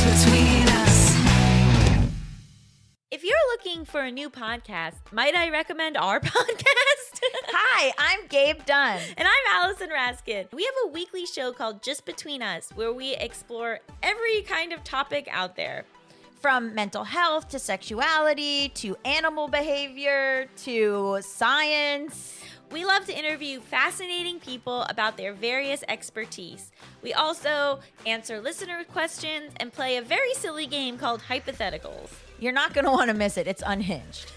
just between us. If you're looking for a new podcast, might I recommend our podcast? Hi, I'm Gabe Dunn. And I'm Allison Raskin. We have a weekly show called Just Between Us, where we explore every kind of topic out there. From mental health to sexuality to animal behavior to science. We love to interview fascinating people about their various expertise. We also answer listener questions and play a very silly game called Hypotheticals. You're not going to want to miss it. It's unhinged.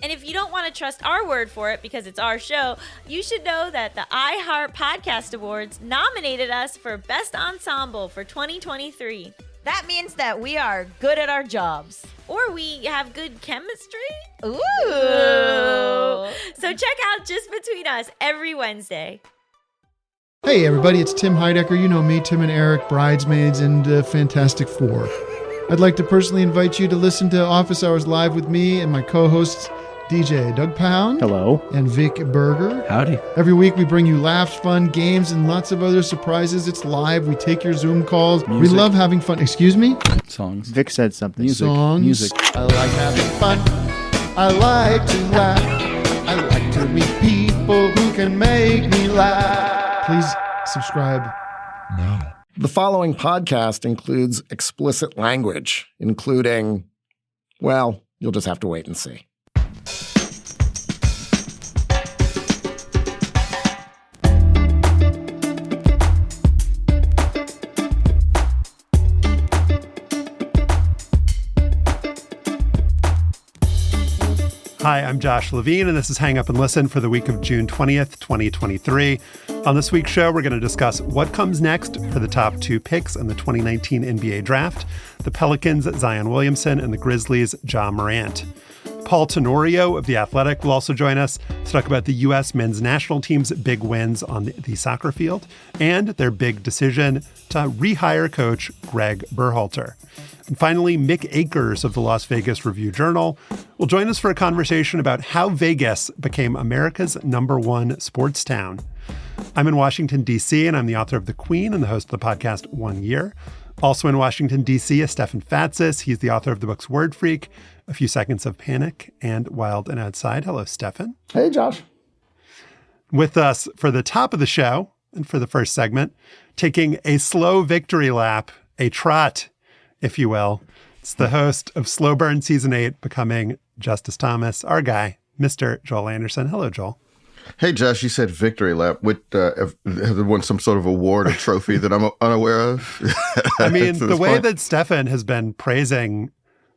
And if you don't want to trust our word for it because it's our show, you should know that the iHeart Podcast Awards nominated us for Best Ensemble for 2023. That means that we are good at our jobs. Or we have good chemistry. Ooh. So check out Just Between Us every Wednesday. Hey everybody, it's Tim Heidecker. You know me, Tim and Eric, Bridesmaids, and Fantastic Four. I'd like to personally invite you to listen to Office Hours Live with me and my co-hosts, DJ Doug Pound. Hello. And Vic Berger. Howdy. Every week we bring you laughs, fun, games, and lots of other surprises. It's live. We take your Zoom calls. Music. We love having fun. Excuse me? Songs. Vic said something. Songs. Music. I like having fun. I like to laugh. I like to meet people who can make me laugh. Please subscribe now. The following podcast includes explicit language, including, well, you'll just have to wait and see. Hi, I'm Josh Levin, and this is Hang Up and Listen for the week of June 20th, 2023. On this week's show, we're going to discuss what comes next for the top two picks in the 2019 NBA draft, the Pelicans, Zion Williamson, and the Grizzlies, Ja Morant. Paul Tenorio of The Athletic will also join us to talk about the U.S. men's national team's big wins on the soccer field and their big decision to rehire coach Gregg Berhalter. And finally, Mick Akers of the Las Vegas Review-Journal will join us for a conversation about how Vegas became America's #1 sports town. I'm in Washington, D.C., and I'm the author of The Queen and the host of the podcast 1 Year. Also in Washington, D.C. is Stefan Fatsis. He's the author of the books Word Freak, A Few Seconds of Panic, and Wild and Outside. Hello, Stefan. Hey, Josh. With us for the top of the show and for the first segment, taking a slow victory lap, a trot, if you will. It's the host of Slow Burn Season 8, becoming Justice Thomas, our guy, Mr. Joel Anderson. Hello, Joel. Hey, Josh, you said victory lap. Have they won some sort of award or trophy that I'm unaware of? I mean, the way that Stefan has been praising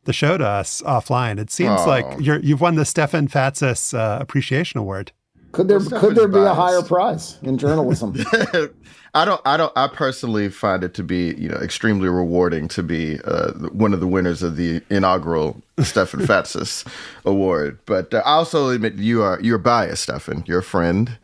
the show to us offline, it seems like you've won the Stefan Fatsis Appreciation Award. Could there be a higher prize in journalism? I personally find it to be, extremely rewarding to be one of the winners of the inaugural Stefan Fatsis Award. But I also admit you're biased, Stefan. You're a friend,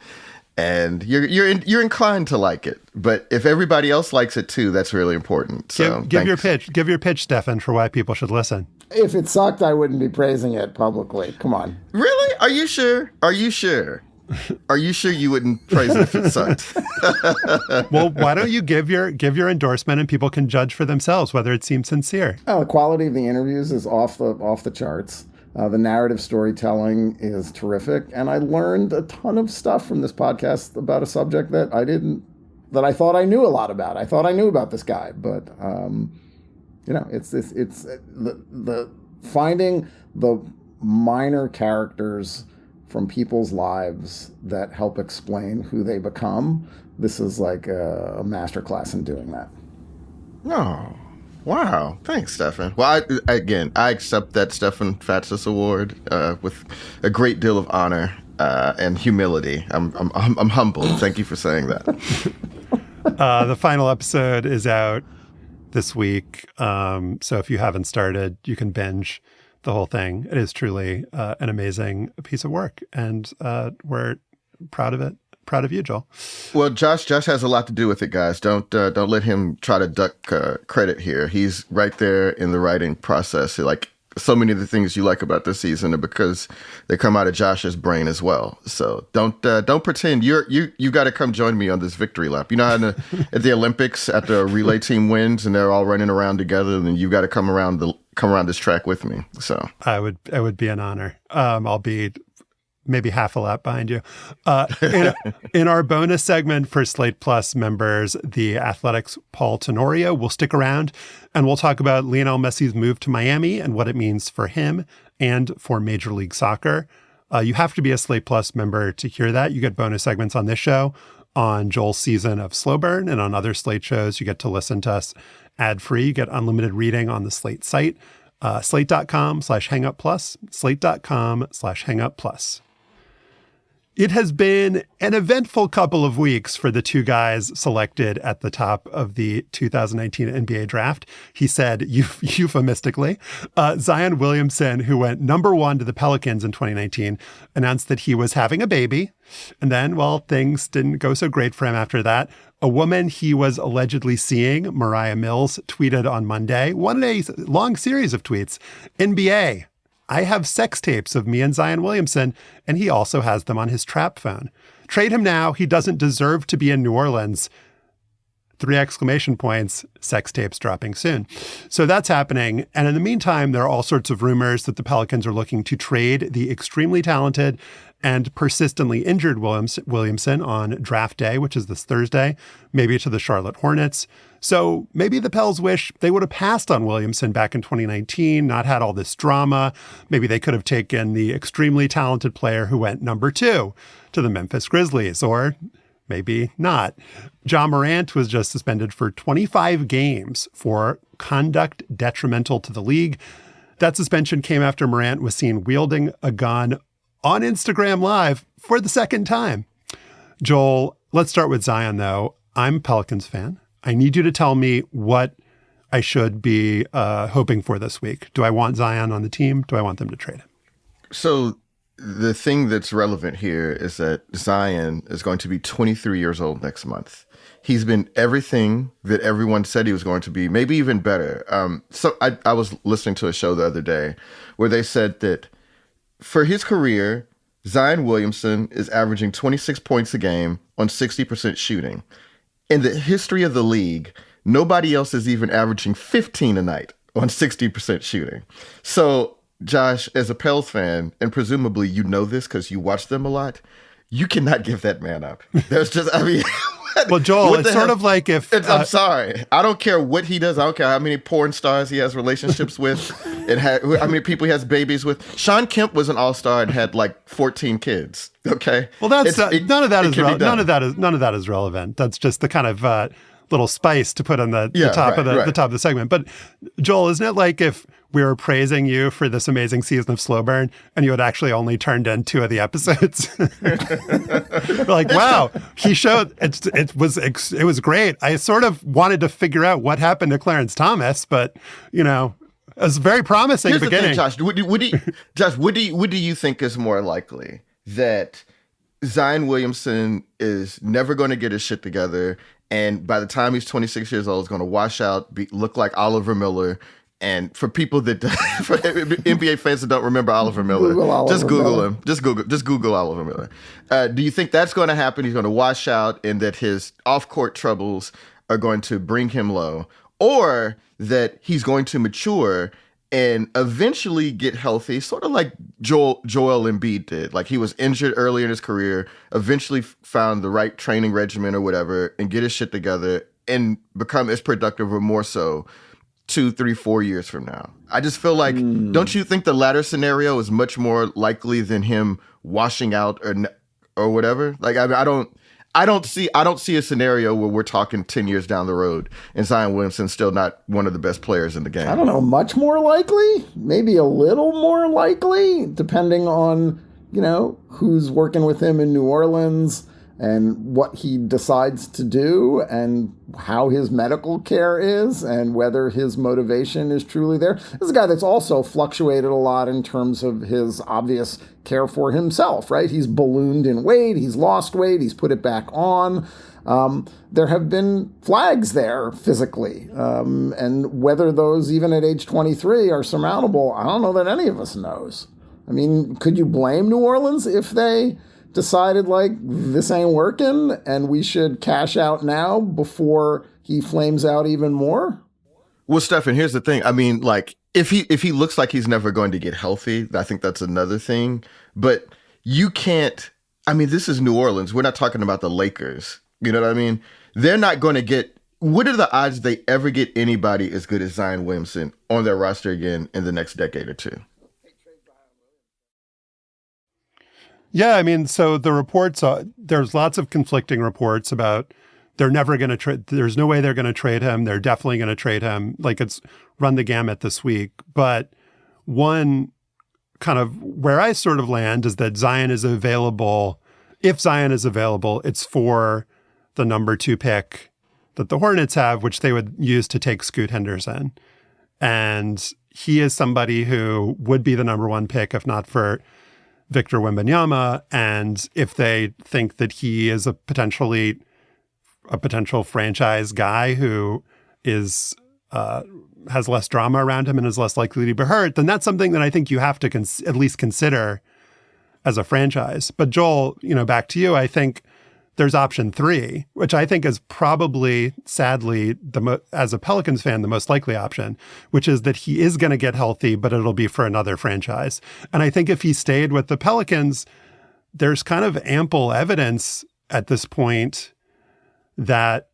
and you're inclined to like it. But if everybody else likes it too, that's really important. So give your pitch. Give your pitch, Stefan, for why people should listen. If it sucked, I wouldn't be praising it publicly. Come on. Really? Are you sure? Are you sure you wouldn't praise it if it sucked? Well, why don't you give your endorsement and people can judge for themselves whether it seems sincere? The quality of the interviews is off the charts. The narrative storytelling is terrific, and I learned a ton of stuff from this podcast about a subject that I thought I knew a lot about. I thought I knew about this guy, but it's the finding the minor characters from people's lives that help explain who they become. This is like a masterclass in doing that. Oh, wow. Thanks, Stefan. Well, I accept that Stefan Fatsis Award with a great deal of honor and humility. I'm humbled. Thank you for saying that. The final episode is out this week. So if you haven't started, you can binge the whole thing. It is truly an amazing piece of work, and we're proud of it. Proud of you, Joel. Well, Josh has a lot to do with it, guys. Don't let him try to duck credit here. He's right there in the writing process. so many of the things you like about this season are because they come out of Josh's brain as well. So don't pretend you got to come join me on this victory lap. You know how at the Olympics, after a relay team wins and they're all running around together, then you got to come around this track with me. So it would be an honor. I'll be maybe half a lap behind you. In our bonus segment for Slate Plus members, the Athletics' Paul Tenorio will stick around, and we'll talk about Lionel Messi's move to Miami and what it means for him and for Major League Soccer. You have to be a Slate Plus member to hear that. You get bonus segments on this show, on Joel's season of Slow Burn, and on other Slate shows. You get to listen to us ad-free. You get unlimited reading on the Slate site, slate.com/hangupplus, slate.com/hangupplus. It has been an eventful couple of weeks for the two guys selected at the top of the 2019 NBA draft. He said, euphemistically, Zion Williamson, who went number 1 to the Pelicans in 2019, announced that he was having a baby. And then, well, things didn't go so great for him after that. A woman he was allegedly seeing, Mariah Mills, tweeted on Monday, one in a long series of tweets, NBA, I have sex tapes of me and Zion Williamson, and he also has them on his trap phone. Trade him now. He doesn't deserve to be in New Orleans. 3 exclamation points, sex tapes dropping soon. So that's happening. And in the meantime, there are all sorts of rumors that the Pelicans are looking to trade the extremely talented and persistently injured Williamson on draft day, which is this Thursday, maybe to the Charlotte Hornets. So maybe the Pels wish they would have passed on Williamson back in 2019, not had all this drama. Maybe they could have taken the extremely talented player who went number 2 to the Memphis Grizzlies, or maybe not. Ja Morant was just suspended for 25 games for conduct detrimental to the league. That suspension came after Morant was seen wielding a gun on Instagram Live for the second time. Joel, let's start with Zion, though. I'm a Pelicans fan. I need you to tell me what I should be hoping for this week. Do I want Zion on the team? Do I want them to trade him? So the thing that's relevant here is that Zion is going to be 23 years old next month. He's been everything that everyone said he was going to be, maybe even better. So I was listening to a show the other day where they said that for his career, Zion Williamson is averaging 26 points a game on 60% shooting. In the history of the league, nobody else is even averaging 15 a night on 60% shooting. So, Josh, as a Pels fan, and presumably you know this because you watch them a lot, you cannot give that man up. There's just, I mean... Well, Joel, it's sort of like if... I'm sorry. I don't care what he does. I don't care how many porn stars he has relationships with and how many people he has babies with. Sean Kemp was an all-star and had like 14 kids. Okay? Well, none of that is relevant. That's just the kind of little spice to put on the top of the segment. But Joel, isn't it like if we were praising you for this amazing season of Slow Burn and you had actually only turned in 2 of the episodes? We're like, wow, he showed it was great. I sort of wanted to figure out what happened to Clarence Thomas, but you know, it was very promising Here's beginning. The thing, Josh, what do you think is more likely, that Zion Williamson is never going to get his shit together, and by the time he's 26 years old, is going to wash out, look like Oliver Miller? And for people that, for NBA fans that don't remember Oliver Miller, just Google him. Just Google Oliver Miller. Do you think that's going to happen? He's going to wash out, and that his off-court troubles are going to bring him low, or that he's going to mature and eventually get healthy, sort of like Joel Embiid did. Like, he was injured early in his career, eventually found the right training regimen or whatever, and get his shit together and become as productive or more so 2, 3, 4 years from now. I just feel like, don't you think the latter scenario is much more likely than him washing out or whatever? Like, I don't see a scenario where we're talking 10 years down the road and Zion Williamson's still not one of the best players in the game. I don't know, much more likely, maybe a little more likely, depending on, you know, who's working with him in New Orleans and what he decides to do and how his medical care is and whether his motivation is truly there. This is a guy that's also fluctuated a lot in terms of his obvious care for himself, right? He's ballooned in weight, he's lost weight, he's put it back on. there have been flags there physically. And whether those, even at age 23, are surmountable, I don't know that any of us knows. I mean, could you blame New Orleans if they decided, like, this ain't working and we should cash out now before he flames out even more? Well, Stefan, here's the thing. I mean, like, if he looks like he's never going to get healthy, I think that's another thing. But you can't. I mean, this is New Orleans. We're not talking about the Lakers. You know what I mean? They're not going to get. What are the odds they ever get anybody as good as Zion Williamson on their roster again in the next decade or two? Yeah, I mean, so the reports are, there's lots of conflicting reports about they're never going to trade. There's no way they're going to trade him. They're definitely going to trade him. Like, it's run the gamut this week. But one kind of where I sort of land is that Zion is available. If Zion is available, it's for the number 2 pick that the Hornets have, which they would use to take Scoot Henderson. And he is somebody who would be the number 1 pick if not for Victor Wembanyama. And if they think that he is a potential franchise guy who is has less drama around him and is less likely to be hurt, then that's something that I think you have to at least consider as a franchise. But Joel, back to you, I think there's option 3, which I think is probably, sadly, as a Pelicans fan, the most likely option, which is that he is going to get healthy, but it'll be for another franchise. And I think if he stayed with the Pelicans, there's kind of ample evidence at this point that,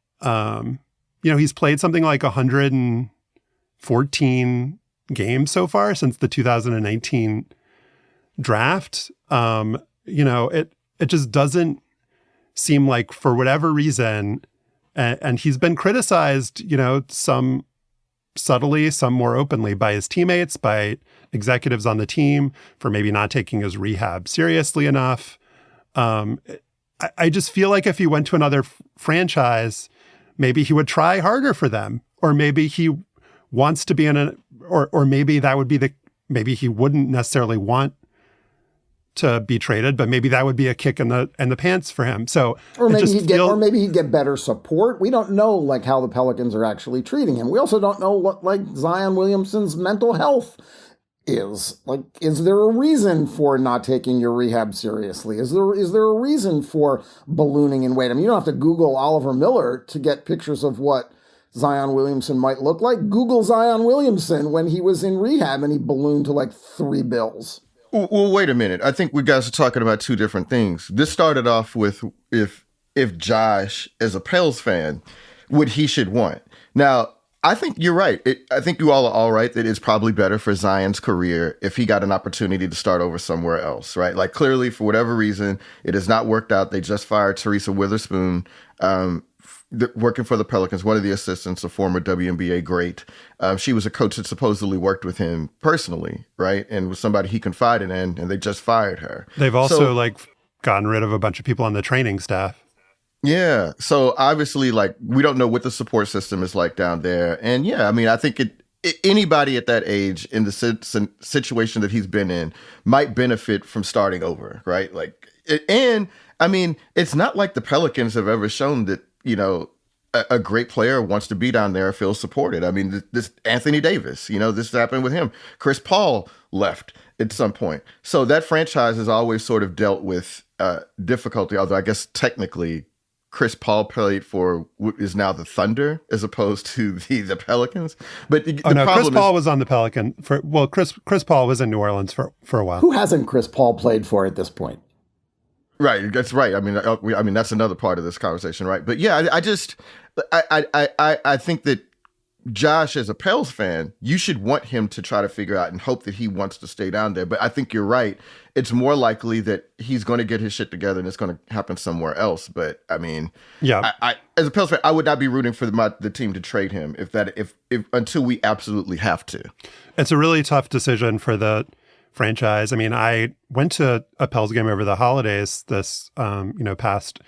he's played something like 114 games so far since the 2019 draft. It just doesn't seem like, for whatever reason, and he's been criticized, some subtly, some more openly by his teammates, by executives on the team for maybe not taking his rehab seriously enough. I just feel like if he went to another franchise, maybe he would try harder for them, or maybe he wants to be or maybe that would be maybe he wouldn't necessarily want to be traded, but maybe that would be a kick in the pants for him. So, or maybe he'd get better support. We don't know, like, how the Pelicans are actually treating him. We also don't know what, like, Zion Williamson's mental health is. Like, is there a reason for not taking your rehab seriously? Is there a reason for ballooning in weight? I mean, you don't have to Google Oliver Miller to get pictures of what Zion Williamson might look like. Google Zion Williamson when he was in rehab and he ballooned to like 3 bills. Well, wait a minute. I think we guys are talking about 2 different things. This started off with if Josh, as a Pels fan, what he should want. Now, I think you're right. I think you all are all right that it's probably better for Zion's career if he got an opportunity to start over somewhere else, right? Like, clearly, for whatever reason, it has not worked out. They just fired Teresa Witherspoon, working for the Pelicans, one of the assistants, a former WNBA great. She was a coach that supposedly worked with him personally, right? And was somebody he confided in, and they just fired her. They've also gotten rid of a bunch of people on the training staff. Yeah. So obviously, like, we don't know what the support system is like down there. And yeah, I mean, I think anybody at that age in the situation that he's been in might benefit from starting over, right? Like, and I mean, it's not like the Pelicans have ever shown that, a great player wants to be down there, feels supported. I mean, this Anthony Davis, this happened with him. Chris Paul left at some point. So that franchise has always sort of dealt with difficulty, although I guess technically Chris Paul played for what is now the Thunder as opposed to the Pelicans. But Chris Paul was on the Pelican Chris Paul was in New Orleans for a while. Who hasn't Chris Paul played for at this point? Right, that's right. I mean, that's another part of this conversation, right? But yeah, I think that Josh, as a Pels fan, you should want him to try to figure out and hope that he wants to stay down there. But I think you're right. It's more likely that he's going to get his shit together and it's going to happen somewhere else. But I mean, yeah, I as a Pels fan, I would not be rooting for the team to trade him if until we absolutely have to. It's a really tough decision for the franchise. I mean, I went to a Pels game over the holidays this past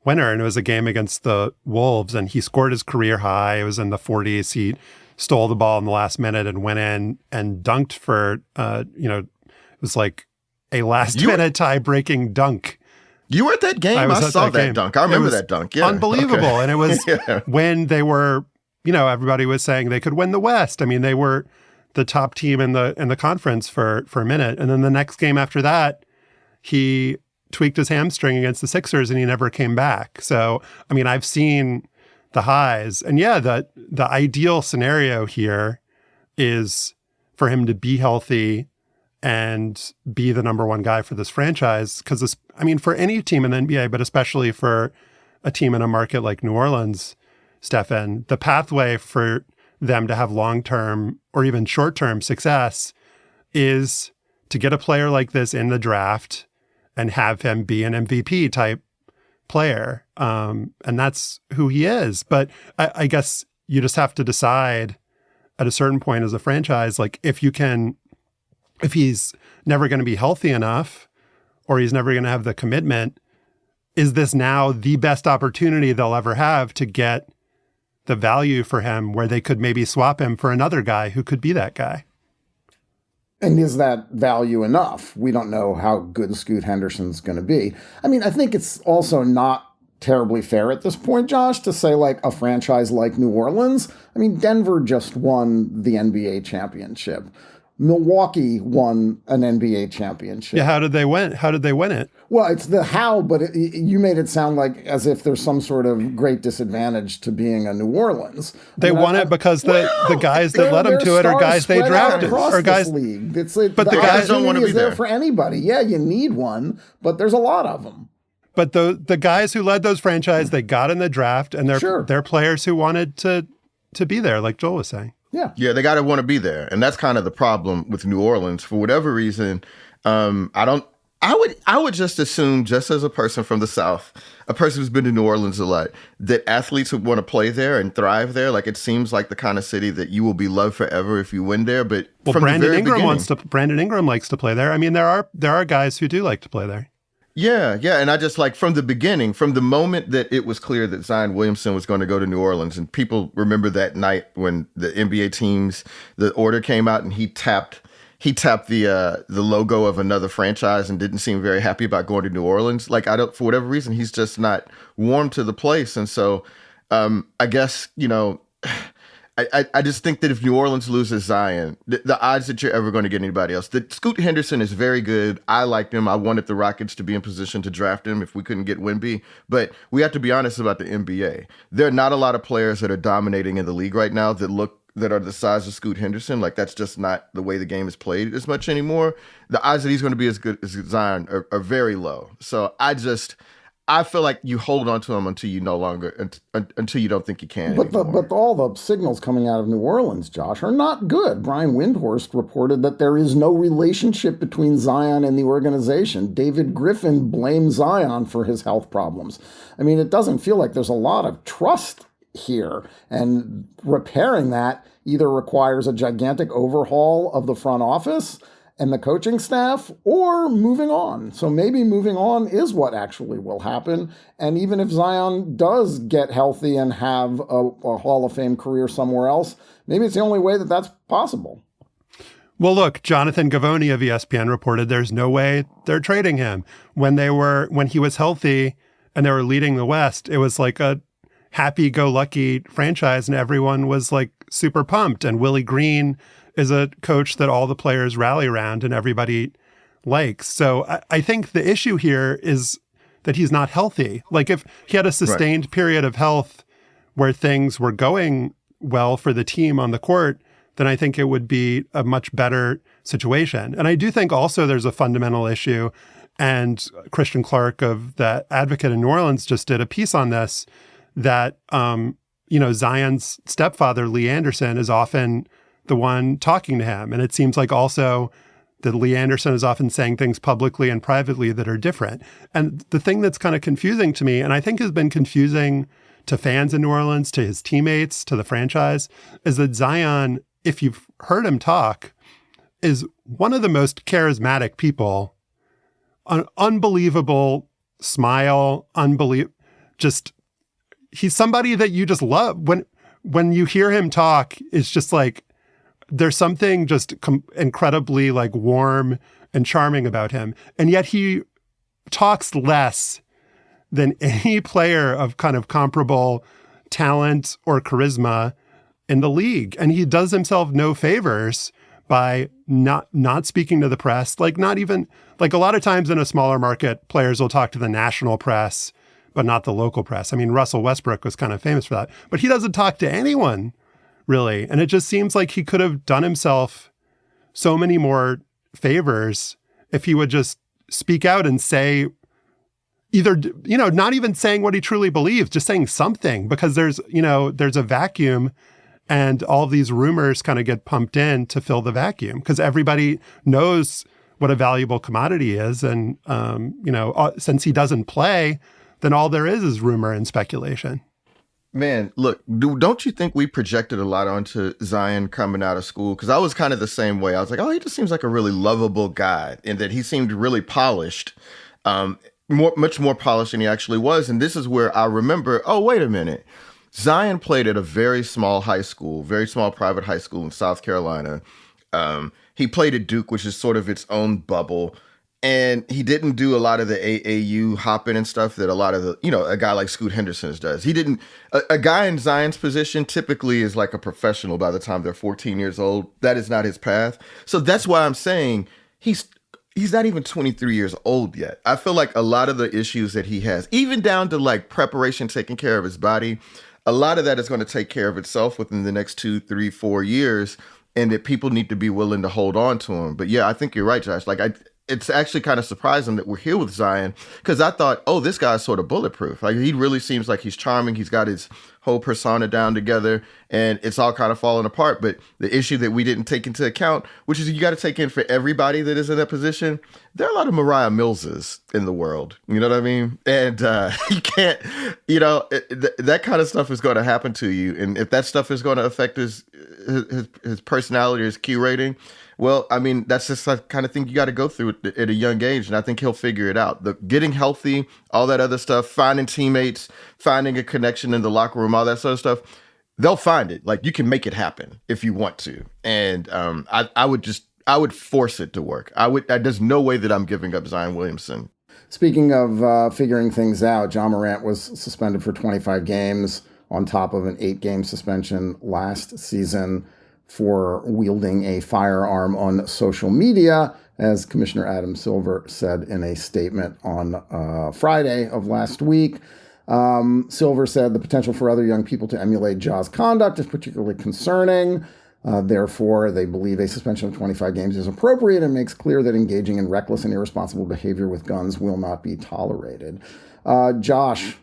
winter, and it was a game against the Wolves, and he scored his career high. It was in the 40s. He stole the ball in the last minute and went in and dunked for it was like a last minute tie breaking dunk. You were at that game? I saw that dunk. I remember that dunk. Yeah. Unbelievable. Okay. And it was when they were, everybody was saying they could win the West. I mean, they were the top team in the conference for a minute. And then the next game after that, he tweaked his hamstring against the Sixers and he never came back. So, I mean, I've seen the highs. And yeah, the ideal scenario here is for him to be healthy and be the number one guy for this franchise. Because, for any team in the NBA, but especially for a team in a market like New Orleans, Stefan, the pathway for them to have long-term or even short-term success is to get a player like this in the draft and have him be an MVP type player. And that's who he is. But I guess you just have to decide at a certain point as a franchise, like if he's never going to be healthy enough or he's never going to have the commitment, is this now the best opportunity they'll ever have to get the value for him where they could maybe swap him for another guy who could be that guy? And is that value enough? We don't know how good Scoot Henderson's going to be. I think it's also not terribly fair at this point, Josh, to say like a franchise like New Orleans. Denver just won the NBA championship. Milwaukee won an NBA championship. Yeah, how did they win? How did they win it? Well, it's the how, but you made it sound like as if there's some sort of great disadvantage to being a New Orleans. They won it because the guys that led them to it are guys they drafted or guys. League. It's like, but the guys don't want to be there for anybody. Yeah, you need one, but there's a lot of them. But the guys who led those franchises, they got in the draft, and they're players who wanted to be there, like Joel was saying. Yeah, they got to want to be there. And that's kind of the problem with New Orleans. For whatever reason, I would just assume, just as a person from the South, a person who's been to New Orleans a lot, that athletes would want to play there and thrive there. Like, it seems like the kind of city that you will be loved forever if you win there. But from Brandon the very Ingram beginning, Brandon Ingram likes to play there. There are guys who do like to play there. Yeah. And I just from the beginning, from the moment that it was clear that Zion Williamson was going to go to New Orleans, and people remember that night when the NBA teams, the order came out and he tapped the logo of another franchise and didn't seem very happy about going to New Orleans. Like, for whatever reason, he's just not warm to the place. And so I guess, I just think that if New Orleans loses Zion, the odds that you're ever going to get anybody else. Scoot Henderson is very good. I liked him. I wanted the Rockets to be in position to draft him if we couldn't get Wemby. But we have to be honest about the NBA. There are not a lot of players that are dominating in the league right now that are the size of Scoot Henderson. Like, that's just not the way the game is played as much anymore. The odds that he's going to be as good as Zion are very low. So I feel like you hold on to him until you until you don't think you can. But all the signals coming out of New Orleans, Josh, are not good. Brian Windhorst reported that there is no relationship between Zion and the organization. David Griffin blames Zion for his health problems. It doesn't feel like there's a lot of trust here, and repairing that either requires a gigantic overhaul of the front office and the coaching staff, or moving on. So maybe moving on is what actually will happen. And even if Zion does get healthy and have a Hall of Fame career somewhere else, maybe it's the only way that that's possible. Well, look, Jonathan Gavoni of ESPN reported there's no way they're trading him. When he was healthy and they were leading the West, it was like a happy-go-lucky franchise and everyone was like super pumped. And Willie Green is a coach that all the players rally around and everybody likes. So I think the issue here is that he's not healthy. Like, if he had a sustained period of health where things were going well for the team on the court, then I think it would be a much better situation. And I do think also there's a fundamental issue, and Christian Clark of the Advocate in New Orleans just did a piece on this, that Zion's stepfather, Lee Anderson, is often the one talking to him. And it seems like also that Lee Anderson is often saying things publicly and privately that are different. And the thing that's kind of confusing to me, and I think has been confusing to fans in New Orleans, to his teammates, to the franchise, is that Zion, if you've heard him talk, is one of the most charismatic people. An unbelievable smile, he's somebody that you just love. When you hear him talk, it's just like, there's something just incredibly like warm and charming about him. And yet he talks less than any player of kind of comparable talent or charisma in the league. And he does himself no favors by not speaking to the press. Like, not even, like, a lot of times in a smaller market, players will talk to the national press, but not the local press. I mean, Russell Westbrook was kind of famous for that, but he doesn't talk to anyone, really. And it just seems like he could have done himself so many more favors if he would just speak out and say, either, not even saying what he truly believes, just saying something, because there's a vacuum and all of these rumors kind of get pumped in to fill the vacuum because everybody knows what a valuable commodity is. And, since he doesn't play, then all there is rumor and speculation. Man, look, don't you think we projected a lot onto Zion coming out of school? Because I was kind of the same way. I was like, oh, he just seems like a really lovable guy, and that he seemed really polished, much more polished than he actually was. And this is where I remember, oh, wait a minute. Zion played at a very small private high school in South Carolina. He played at Duke, which is sort of its own bubble. And he didn't do a lot of the AAU hopping and stuff that a lot of a guy like Scoot Henderson does. He didn't, a guy in Zion's position typically is like a professional by the time they're 14 years old. That is not his path. So that's why I'm saying he's not even 23 years old yet. I feel like a lot of the issues that he has, even down to like preparation, taking care of his body, a lot of that is going to take care of itself within the next 2, 3, 4 years. And that people need to be willing to hold on to him. But yeah, I think you're right, Josh. Like it's actually kind of surprising that we're here with Zion because I thought, oh, this guy's sort of bulletproof. Like he really seems like he's charming. He's got his whole persona down together and it's all kind of falling apart. But the issue that we didn't take into account, which is you got to take in for everybody that is in that position, there are a lot of Mariah Millses in the world. You know what I mean? And you can't, that kind of stuff is going to happen to you. And if that stuff is going to affect his personality, his Q rating, well, I mean, that's just the kind of thing you got to go through at a young age. And I think he'll figure it out. Getting healthy, all that other stuff, finding teammates, finding a connection in the locker room, all that sort of stuff. They'll find it. Like you can make it happen if you want to. And I would force it to work. There's no way that I'm giving up Zion Williamson. Speaking of figuring things out, Ja Morant was suspended for 25 games on top of an 8-game suspension last season for wielding a firearm on social media, as Commissioner Adam Silver said in a statement on Friday of last week. Silver said the potential for other young people to emulate Ja's conduct is particularly concerning. Therefore, they believe a suspension of 25 games is appropriate and makes clear that engaging in reckless and irresponsible behavior with guns will not be tolerated. Josh,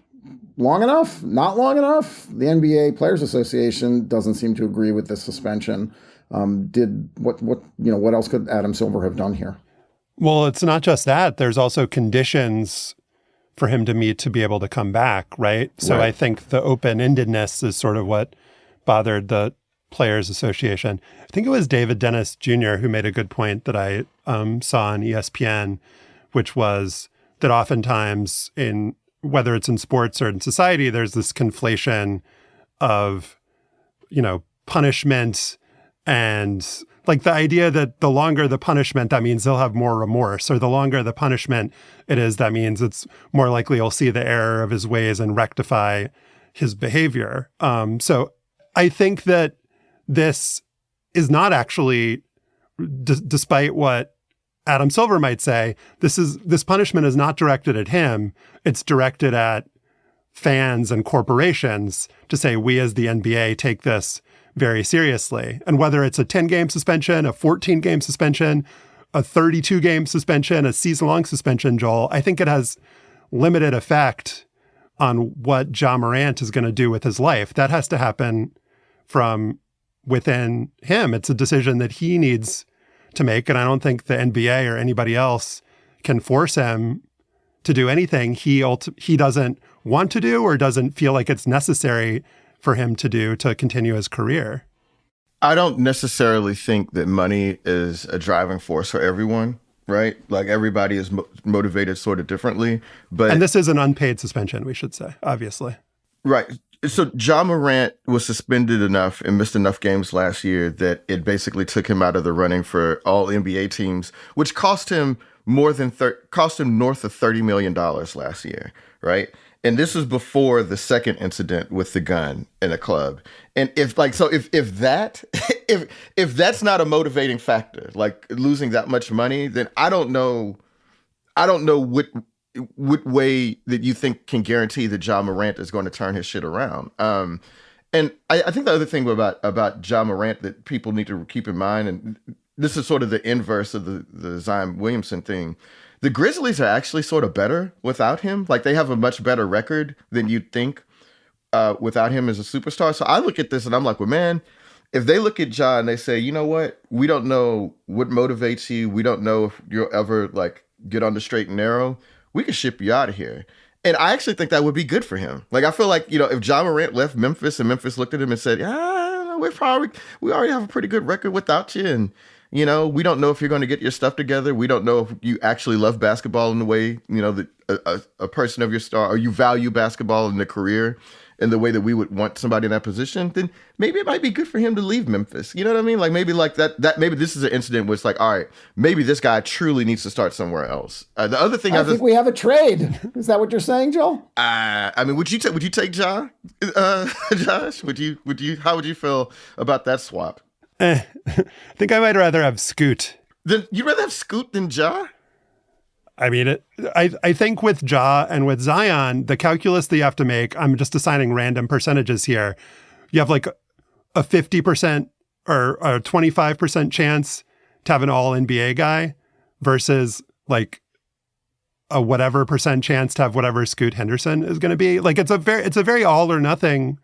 long enough? Not long enough? The NBA Players Association doesn't seem to agree with this suspension. What else could Adam Silver have done here? Well, it's not just that. There's also conditions for him to meet to be able to come back, right? So I think the open-endedness is sort of what bothered the Players Association. I think it was David Dennis Jr. who made a good point that I saw on ESPN, which was that oftentimes whether it's in sports or in society, there's this conflation of, punishment and like the idea that the longer the punishment, that means they'll have more remorse, or the longer the punishment it is, that means it's more likely he'll see the error of his ways and rectify his behavior. So I think that this is not actually, despite what Adam Silver might say, this punishment is not directed at him. It's directed at fans and corporations to say, we as the NBA take this very seriously. And whether it's a 10-game suspension, a 14-game suspension, a 32-game suspension, a season-long suspension, Joel, I think it has limited effect on what Ja Morant is going to do with his life. That has to happen from within him. It's a decision that he needs to make. And I don't think the NBA or anybody else can force him to do anything he doesn't want to do or doesn't feel like it's necessary for him to do to continue his career. I don't necessarily think that money is a driving force for everyone, right? Like everybody is motivated sort of differently. And this is an unpaid suspension, we should say, obviously. Right. So Ja Morant was suspended enough and missed enough games last year that it basically took him out of the running for all NBA teams, which cost him cost him north of $30 million last year, right? And this was before the second incident with the gun in a club. And if that's not a motivating factor, like losing that much money, then I don't know what way that you think can guarantee that Ja Morant is going to turn his shit around. And I think the other thing about Ja Morant that people need to keep in mind, and this is sort of the inverse of the Zion Williamson thing, the Grizzlies are actually sort of better without him. Like, they have a much better record than you'd think without him as a superstar. So I look at this and I'm like, well, man, if they look at Ja and they say, you know what, we don't know what motivates you, we don't know if you'll ever like get on the straight and narrow, we could ship you out of here. And I actually think that would be good for him. Like, I feel like, if Ja Morant left Memphis and Memphis looked at him and said, we already have a pretty good record without you. And, we don't know if you're going to get your stuff together. We don't know if you actually love basketball in the way, that a person of your star, or you value basketball in the career in the way that we would want somebody in that position, then maybe it might be good for him to leave Memphis. You know what I mean? Like, maybe like that maybe this is an incident where it's like, all right, maybe this guy truly needs to start somewhere else. The other thing I think we have a trade. Is that what you're saying, Joel? I mean, would you take Ja, Josh? How would you feel about that swap? I think I might rather have Scoot. Then you'd rather have Scoot than Ja? I mean, I think with Ja and with Zion, the calculus that you have to make, I'm just assigning random percentages here. You have like a 50% or a 25% chance to have an all NBA guy versus like a whatever percent chance to have whatever Scoot Henderson is going to be. Like, it's a very all or nothing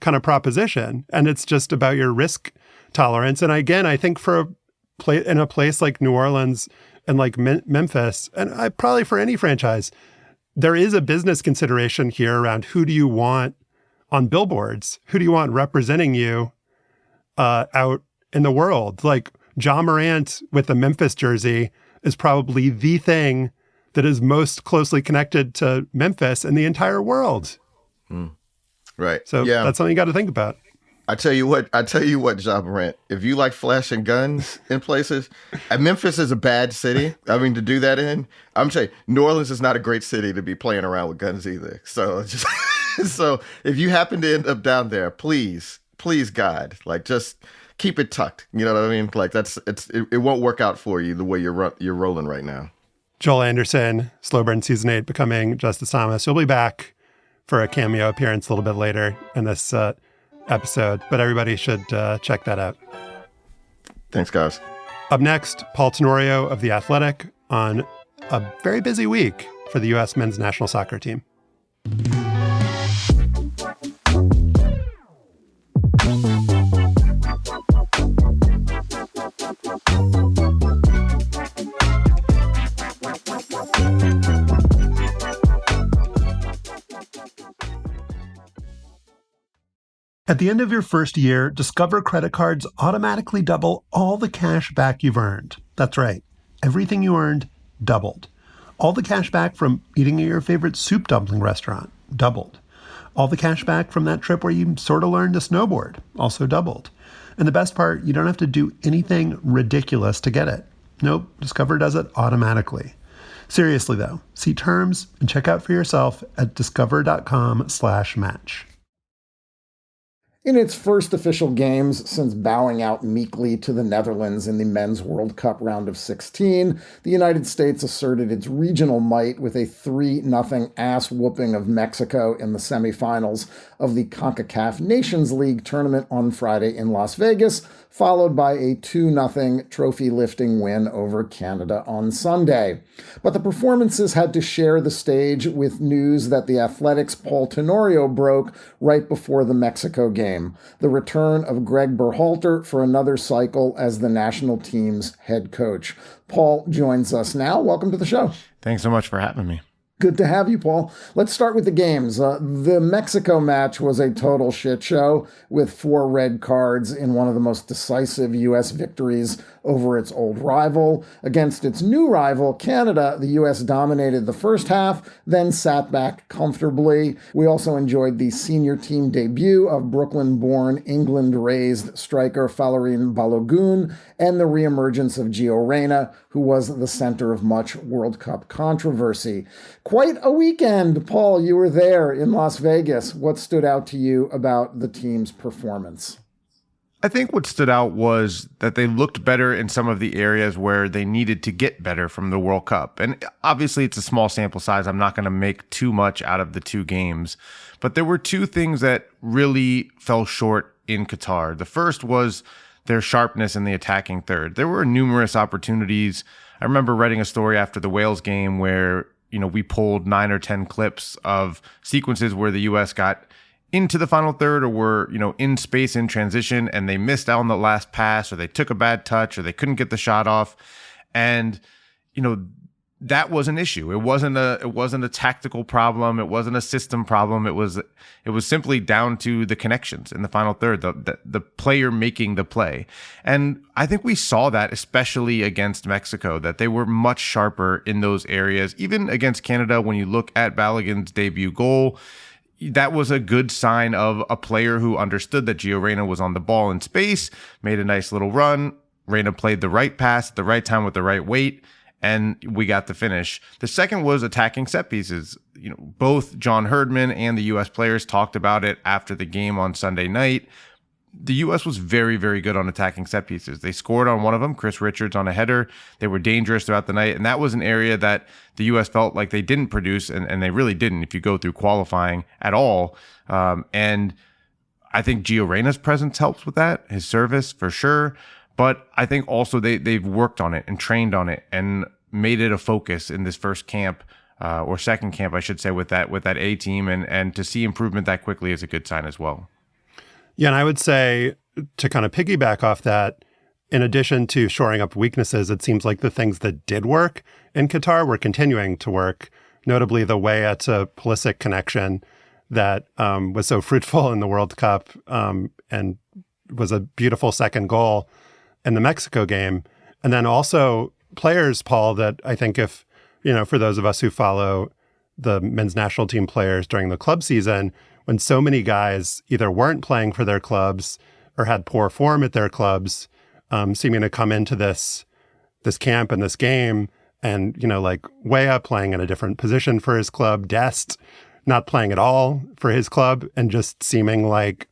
kind of proposition. And it's just about your risk tolerance. And again, I think in a place like New Orleans and like Memphis, and probably for any franchise, there is a business consideration here around who do you want on billboards? Who do you want representing you out in the world? Like, Ja Morant with the Memphis jersey is probably the thing that is most closely connected to Memphis in the entire world. Right. So that's something you got to think about. I tell you what, Ja Morant, if you like flashing guns in places, and Memphis is a bad city, I mean, to do that in, I'm telling you, New Orleans is not a great city to be playing around with guns either. So so if you happen to end up down there, please, God, like, just keep it tucked. You know what I mean? Like, it won't work out for you the way you're rolling right now. Joel Anderson, Slow Burn Season 8, becoming Justice Thomas. You'll be back for a cameo appearance a little bit later in this episode, but everybody should check that out. Thanks, guys. Up next, Paul Tenorio of The Athletic on a very busy week for the U.S. men's national soccer team. At the end of your first year, Discover credit cards automatically double all the cash back you've earned. That's right. Everything you earned doubled. All the cash back from eating at your favorite soup dumpling restaurant doubled. All the cash back from that trip where you sort of learned to snowboard also doubled. And the best part, you don't have to do anything ridiculous to get it. Nope, Discover does it automatically. Seriously though, see terms and check out for yourself at discover.com/match. In its first official games since bowing out meekly to the Netherlands in the Men's World Cup round of 16, the United States asserted its regional might with a 3-0 ass-whooping of Mexico in the semifinals of the CONCACAF Nations League tournament on Friday in Las Vegas, followed by a 2-0 trophy-lifting win over Canada on Sunday. But the performances had to share the stage with news that the Athletic's Paul Tenorio broke right before the Mexico game: the return of Gregg Berhalter for another cycle as the national team's head coach. Paul joins us now. Welcome to the show. Thanks so much for having me. Good to have you, Paul. Let's start with the games. The Mexico match was a total shit show with 4 red cards in one of the most decisive U.S. victories over its old rival. Against its new rival, Canada, the U.S. dominated the first half, then sat back comfortably. We also enjoyed the senior team debut of Brooklyn-born, England-raised striker Falarin Balogun and the reemergence of Gio Reyna, who was the center of much World Cup controversy. Quite a weekend. Paul, you were there in Las Vegas. What stood out to you about the team's performance? I think what stood out was that they looked better in some of the areas where they needed to get better from the World Cup. And obviously it's a small sample size. I'm not going to make too much out of the two games. But there were two things that really fell short in Qatar. The first was their sharpness in the attacking third. There were numerous opportunities. I remember writing a story after the Wales game where, we pulled 9 or 10 clips of sequences where the U.S. got into the final third or were, in space in transition and they missed out on the last pass or they took a bad touch or they couldn't get the shot off. And, that was an issue. It wasn't a tactical problem. It wasn't a system problem. It was simply down to the connections in the final third, the player making the play. And I think we saw that especially against Mexico, that they were much sharper in those areas. Even against Canada, when you look at Balogun's debut goal, that was a good sign of a player who understood that Gio Reyna was on the ball in space, made a nice little run. Reyna played the right pass at the right time with the right weight, and we got the finish. The second was attacking set pieces. Both John Herdman and the U.S. players talked about it after the game on Sunday night. The U.S. was very, very good on attacking set pieces. They scored on one of them, Chris Richards on a header. They were dangerous throughout the night, and that was an area that the U.S. felt like they didn't produce, and they really didn't if you go through qualifying at all. And I think Gio Reyna's presence helps with that, his service for sure. But I think also they've worked on it and trained on it and made it a focus in this first camp, or second camp, I should say, with that A team. And to see improvement that quickly is a good sign as well. Yeah, and I would say, to kind of piggyback off that, in addition to shoring up weaknesses, it seems like the things that did work in Qatar were continuing to work, notably the Weah to Pulisic connection that was so fruitful in the World Cup and was a beautiful second goal in the Mexico game. And then also players, Paul, that I think if, for those of us who follow the men's national team players during the club season, when so many guys either weren't playing for their clubs or had poor form at their clubs, seeming to come into this camp and this game and, like Weah playing in a different position for his club, Dest not playing at all for his club, and just seeming like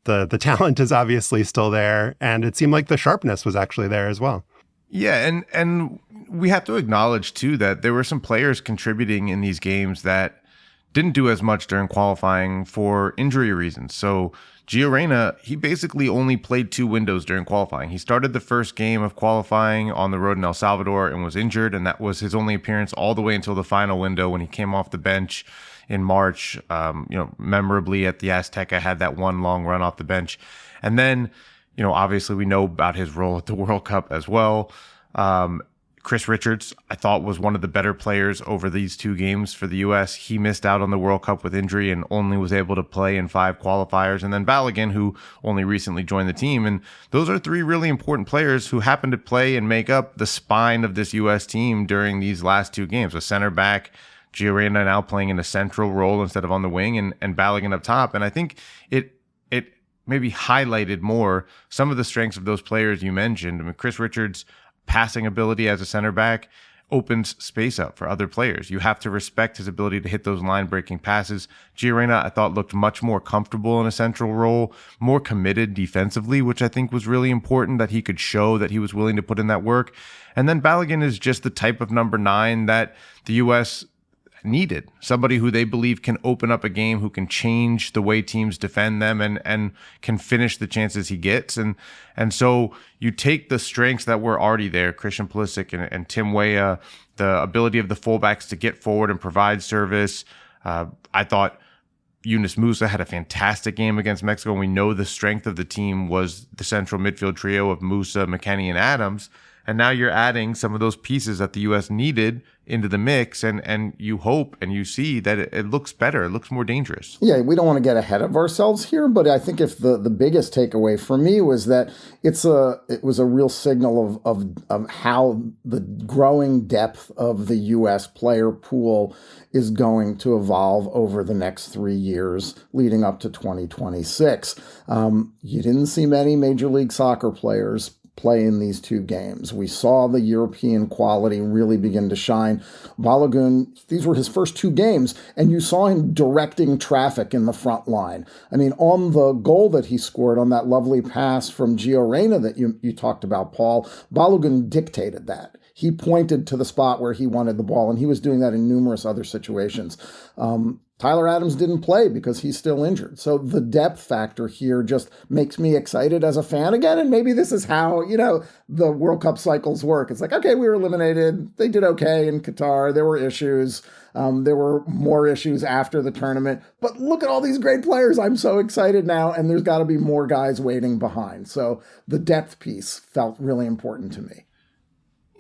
the talent is obviously still there. And it seemed like the sharpness was actually there as well. Yeah, and we have to acknowledge, too, that there were some players contributing in these games that didn't do as much during qualifying for injury reasons. So Gio Reyna, he basically only played 2 windows during qualifying. He started the first game of qualifying on the road in El Salvador and was injured, and that was his only appearance all the way until the final window when he came off the bench in March. Memorably at the Azteca, had that one long run off the bench. And then, obviously we know about his role at the World Cup as well. Chris Richards, I thought, was one of the better players over these 2 games for the U.S. He missed out on the World Cup with injury and only was able to play in 5 qualifiers. And then Balogun, who only recently joined the team. And those are 3 really important players who happen to play and make up the spine of this U.S. team during these last 2 games. A center back, Gio Reyna now playing in a central role instead of on the wing, and Balogun up top. And I think it maybe highlighted more some of the strengths of those players you mentioned. I mean, Chris Richards' passing ability as a center back opens space up for other players. You have to respect his ability to hit those line-breaking passes. Gio Reyna, I thought, looked much more comfortable in a central role, more committed defensively, which I think was really important, that he could show that he was willing to put in that work. And then Balogun is just the type of number 9 that the U.S. needed, somebody who they believe can open up a game, who can change the way teams defend them and can finish the chances he gets. And so you take the strengths that were already there, Christian Pulisic and Tim Weah, the ability of the fullbacks to get forward and provide service. I thought Yunus Musah had a fantastic game against Mexico. And we know the strength of the team was the central midfield trio of Musah, McKennie, and Adams. And now you're adding some of those pieces that the U.S. needed into the mix, and you hope and you see that it looks better. It looks more dangerous. Yeah, we don't want to get ahead of ourselves here, but I think if the biggest takeaway for me was that it was a real signal of how the growing depth of the U.S. player pool is going to evolve over the next 3 years leading up to 2026. You didn't see many Major League Soccer players play in these two games. We saw the European quality really begin to shine. Balogun, these were his first two games, and you saw him directing traffic in the front line. I mean, on the goal that he scored on that lovely pass from Gio Reyna that you talked about, Paul, Balogun dictated that. He pointed to the spot where he wanted the ball, and he was doing that in numerous other situations. Tyler Adams didn't play because he's still injured. So the depth factor here just makes me excited as a fan again. And maybe this is how, the World Cup cycles work. It's like, okay, we were eliminated. They did okay in Qatar. There were issues. There were more issues after the tournament. But look at all these great players. I'm so excited now. And there's got to be more guys waiting behind. So the depth piece felt really important to me.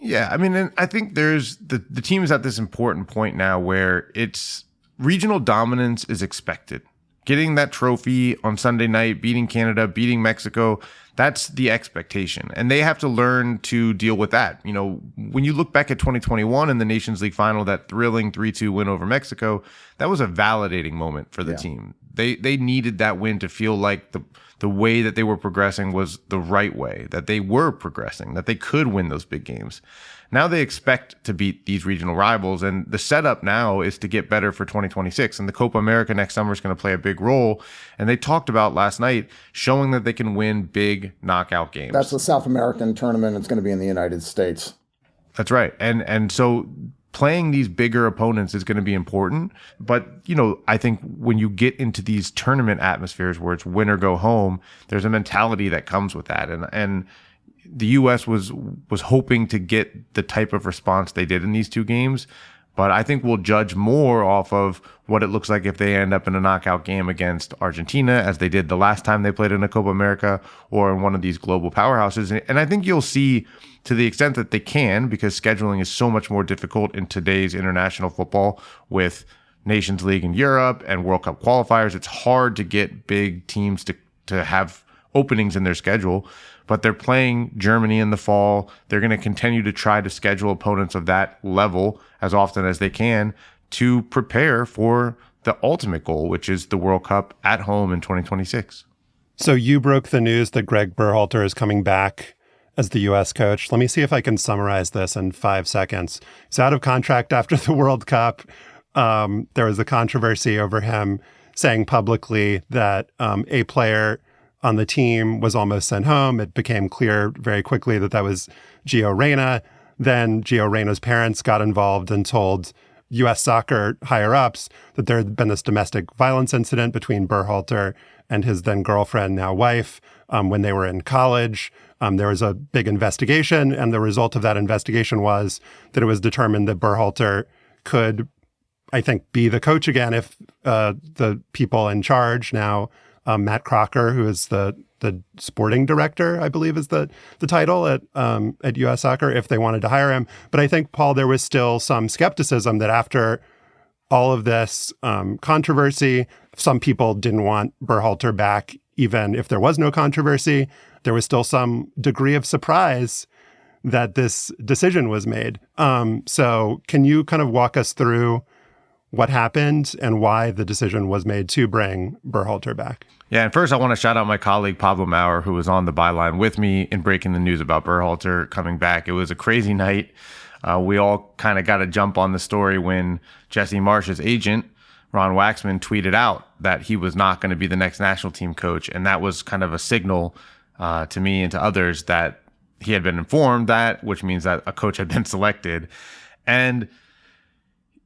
Yeah, I mean, and I think there's the team is at this important point now where it's regional dominance is expected. Getting that trophy on Sunday night, beating Canada, beating Mexico, that's the expectation. And they have to learn to deal with that. When you look back at 2021 in the Nations League final, that thrilling 3-2 win over Mexico, that was a validating moment for the team. They needed that win to feel like the way that they were progressing was the right way, that they were progressing, that they could win those big games. Now they expect to beat these regional rivals, and the setup now is to get better for 2026. And the Copa America next summer is going to play a big role. And they talked about last night showing that they can win big knockout games. That's the South American tournament. It's going to be in the United States. That's right. And so playing these bigger opponents is going to be important. But, I think when you get into these tournament atmospheres where it's win or go home, there's a mentality that comes with that. And the U.S. was hoping to get the type of response they did in these two games. But I think we'll judge more off of what it looks like if they end up in a knockout game against Argentina, as they did the last time they played in a Copa America, or in one of these global powerhouses. And I think you'll see, to the extent that they can, because scheduling is so much more difficult in today's international football with Nations League in Europe and World Cup qualifiers, it's hard to get big teams to have openings in their schedule. But they're playing Germany in the fall. They're going to continue to try to schedule opponents of that level as often as they can to prepare for the ultimate goal, which is the World Cup at home in 2026. So you broke the news that Gregg Berhalter is coming back as the U.S. coach. Let me see if I can summarize this in 5 seconds. He's out of contract after the World Cup. There was a controversy over him saying publicly that a player on the team was almost sent home. It became clear very quickly that was Gio Reyna. Then Gio Reyna's parents got involved and told U.S. soccer higher-ups that there had been this domestic violence incident between Berhalter and his then girlfriend, now wife, when they were in college. There was a big investigation, and the result of that investigation was that it was determined that Berhalter could, I think, be the coach again if the people in charge now, Matt Crocker, who is the sporting director, I believe is the title at U.S. Soccer, if they wanted to hire him. But I think, Paul, there was still some skepticism that after all of this controversy, some people didn't want Berhalter back, even if there was no controversy. There was still some degree of surprise that this decision was made. So can you kind of walk us through what happened and why the decision was made to bring Berhalter back? Yeah, and first I want to shout out my colleague Pablo Maurer, who was on the byline with me in breaking the news about Berhalter coming back. It was a crazy night. We all kind of got a jump on the story when Jesse Marsh's agent, Ron Waxman, tweeted out that he was not going to be the next national team coach. And that was kind of a signal to me and to others that he had been informed that, which means that a coach had been selected. And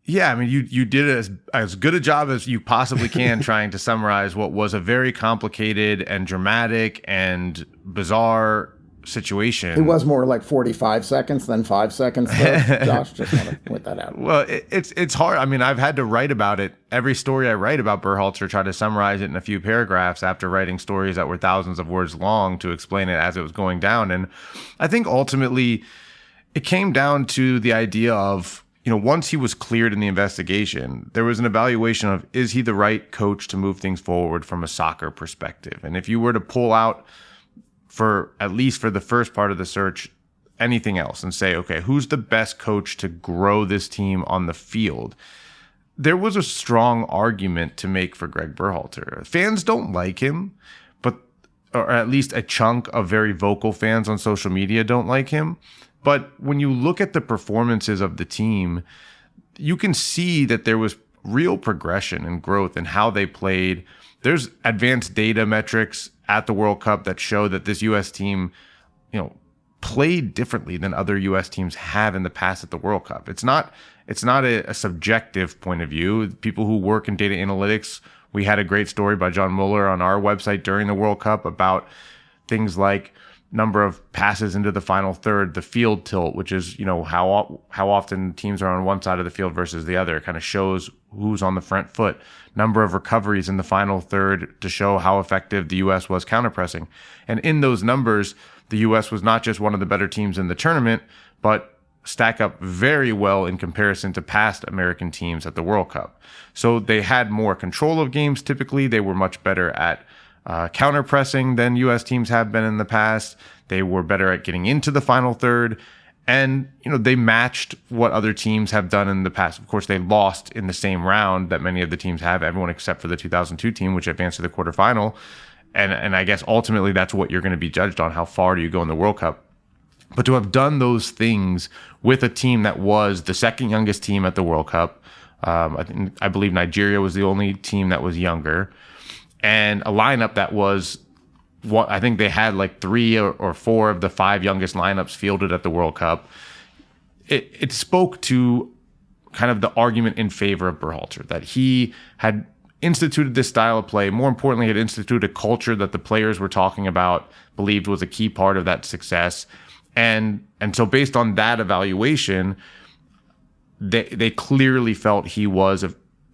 yeah, I mean, you did as good a job as you possibly can trying to summarize what was a very complicated and dramatic and bizarre situation. It was more like 45 seconds than 5 seconds, though. Josh, just want to point that out. Well, it's hard. I mean, I've had to write about it. Every story I write about Berhalter, try to summarize it in a few paragraphs after writing stories that were thousands of words long to explain it as it was going down. And I think ultimately it came down to the idea of, once he was cleared in the investigation, there was an evaluation of, is he the right coach to move things forward from a soccer perspective? And if you were to pull out, for at least for the first part of the search, anything else and say, okay, who's the best coach to grow this team on the field? There was a strong argument to make for Gregg Berhalter. Fans don't like him, but or at least a chunk of very vocal fans on social media don't like him. But when you look at the performances of the team, you can see that there was real progression and growth in how they played. There's advanced data metrics at the World Cup that show that this U.S. team, played differently than other U.S. teams have in the past at the World Cup. It's not a subjective point of view. People who work in data analytics, we had a great story by John Mueller on our website during the World Cup about things like number of passes into the final third, the field tilt, which is, how often teams are on one side of the field versus the other. It kind of shows who's on the front foot. Number of recoveries in the final third to show how effective the U.S. was counterpressing. And in those numbers, the U.S. was not just one of the better teams in the tournament, but stack up very well in comparison to past American teams at the World Cup. So they had more control of games typically. They were much better at counter-pressing than U.S. teams have been in the past. They were better at getting into the final third. And, they matched what other teams have done in the past. Of course, they lost in the same round that many of the teams have, everyone except for the 2002 team, which advanced to the quarterfinal. And I guess ultimately that's what you're going to be judged on. How far do you go in the World Cup? But to have done those things with a team that was the second youngest team at the World Cup, I believe Nigeria was the only team that was younger, and a lineup that was what I think they had like 3 or 4 of the 5 youngest lineups fielded at the World Cup. It spoke to kind of the argument in favor of Berhalter, that he had instituted this style of play. More importantly, had instituted a culture that the players were talking about, believed was a key part of that success. And so based on that evaluation, they clearly felt he was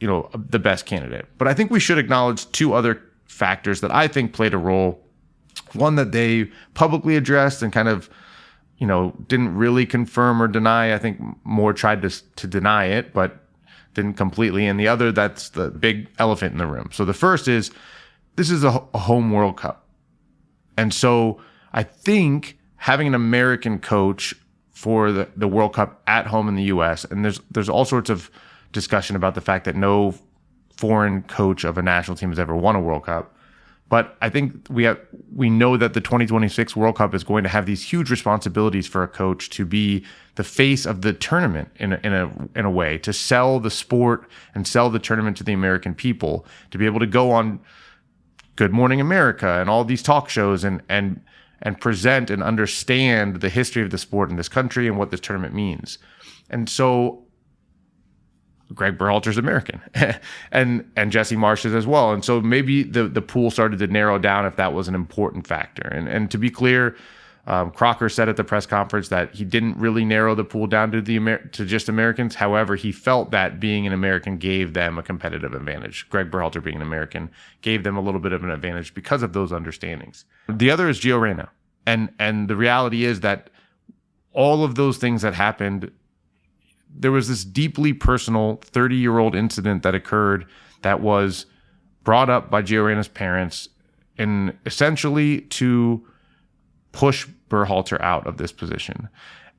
the best candidate. But I think we should acknowledge 2 other factors that I think played a role. One that they publicly addressed and kind of, didn't really confirm or deny. I think more tried to deny it, but didn't completely. And the other, that's the big elephant in the room. So the first is, this is a home World Cup. And so I think having an American coach for the World Cup at home in the U.S., and there's all sorts of discussion about the fact that no foreign coach of a national team has ever won a World Cup. But I think we know that the 2026 World Cup is going to have these huge responsibilities for a coach to be the face of the tournament in a way, to sell the sport and sell the tournament to the American people, to be able to go on Good Morning America and all these talk shows and present and understand the history of the sport in this country and what this tournament means. And so Gregg Berhalter's American and Jesse Marsh is as well. And so maybe the pool started to narrow down if that was an important factor. And to be clear, Crocker said at the press conference that he didn't really narrow the pool down to just Americans. However, he felt that being an American gave them a competitive advantage. Gregg Berhalter being an American gave them a little bit of an advantage because of those understandings. The other is Gio Reyna. And the reality is that all of those things that happened, there was this deeply personal 30-year-old incident that occurred that was brought up by Gio Reyna's parents and essentially to push Berhalter out of this position.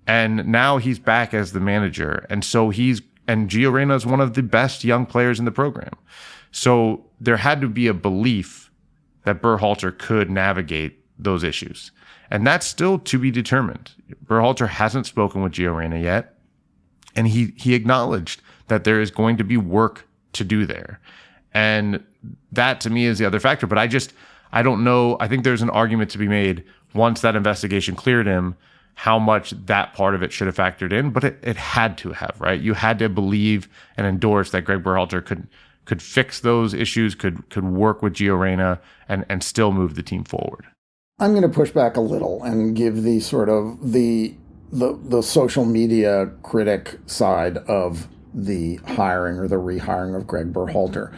And now he's back as the manager. And so Gio Reyna is one of the best young players in the program. So there had to be a belief that Berhalter could navigate those issues. And that's still to be determined. Berhalter hasn't spoken with Gio Reyna yet. And he acknowledged that there is going to be work to do there. And that to me is the other factor. But I don't know. I think there's an argument to be made once that investigation cleared him, how much that part of it should have factored in. But it had to have, right? You had to believe and endorse that Gregg Berhalter could fix those issues, could work with Gio Reyna and still move the team forward. I'm going to push back a little and give the sort of the social media critic side of the hiring or the rehiring of Gregg Berhalter.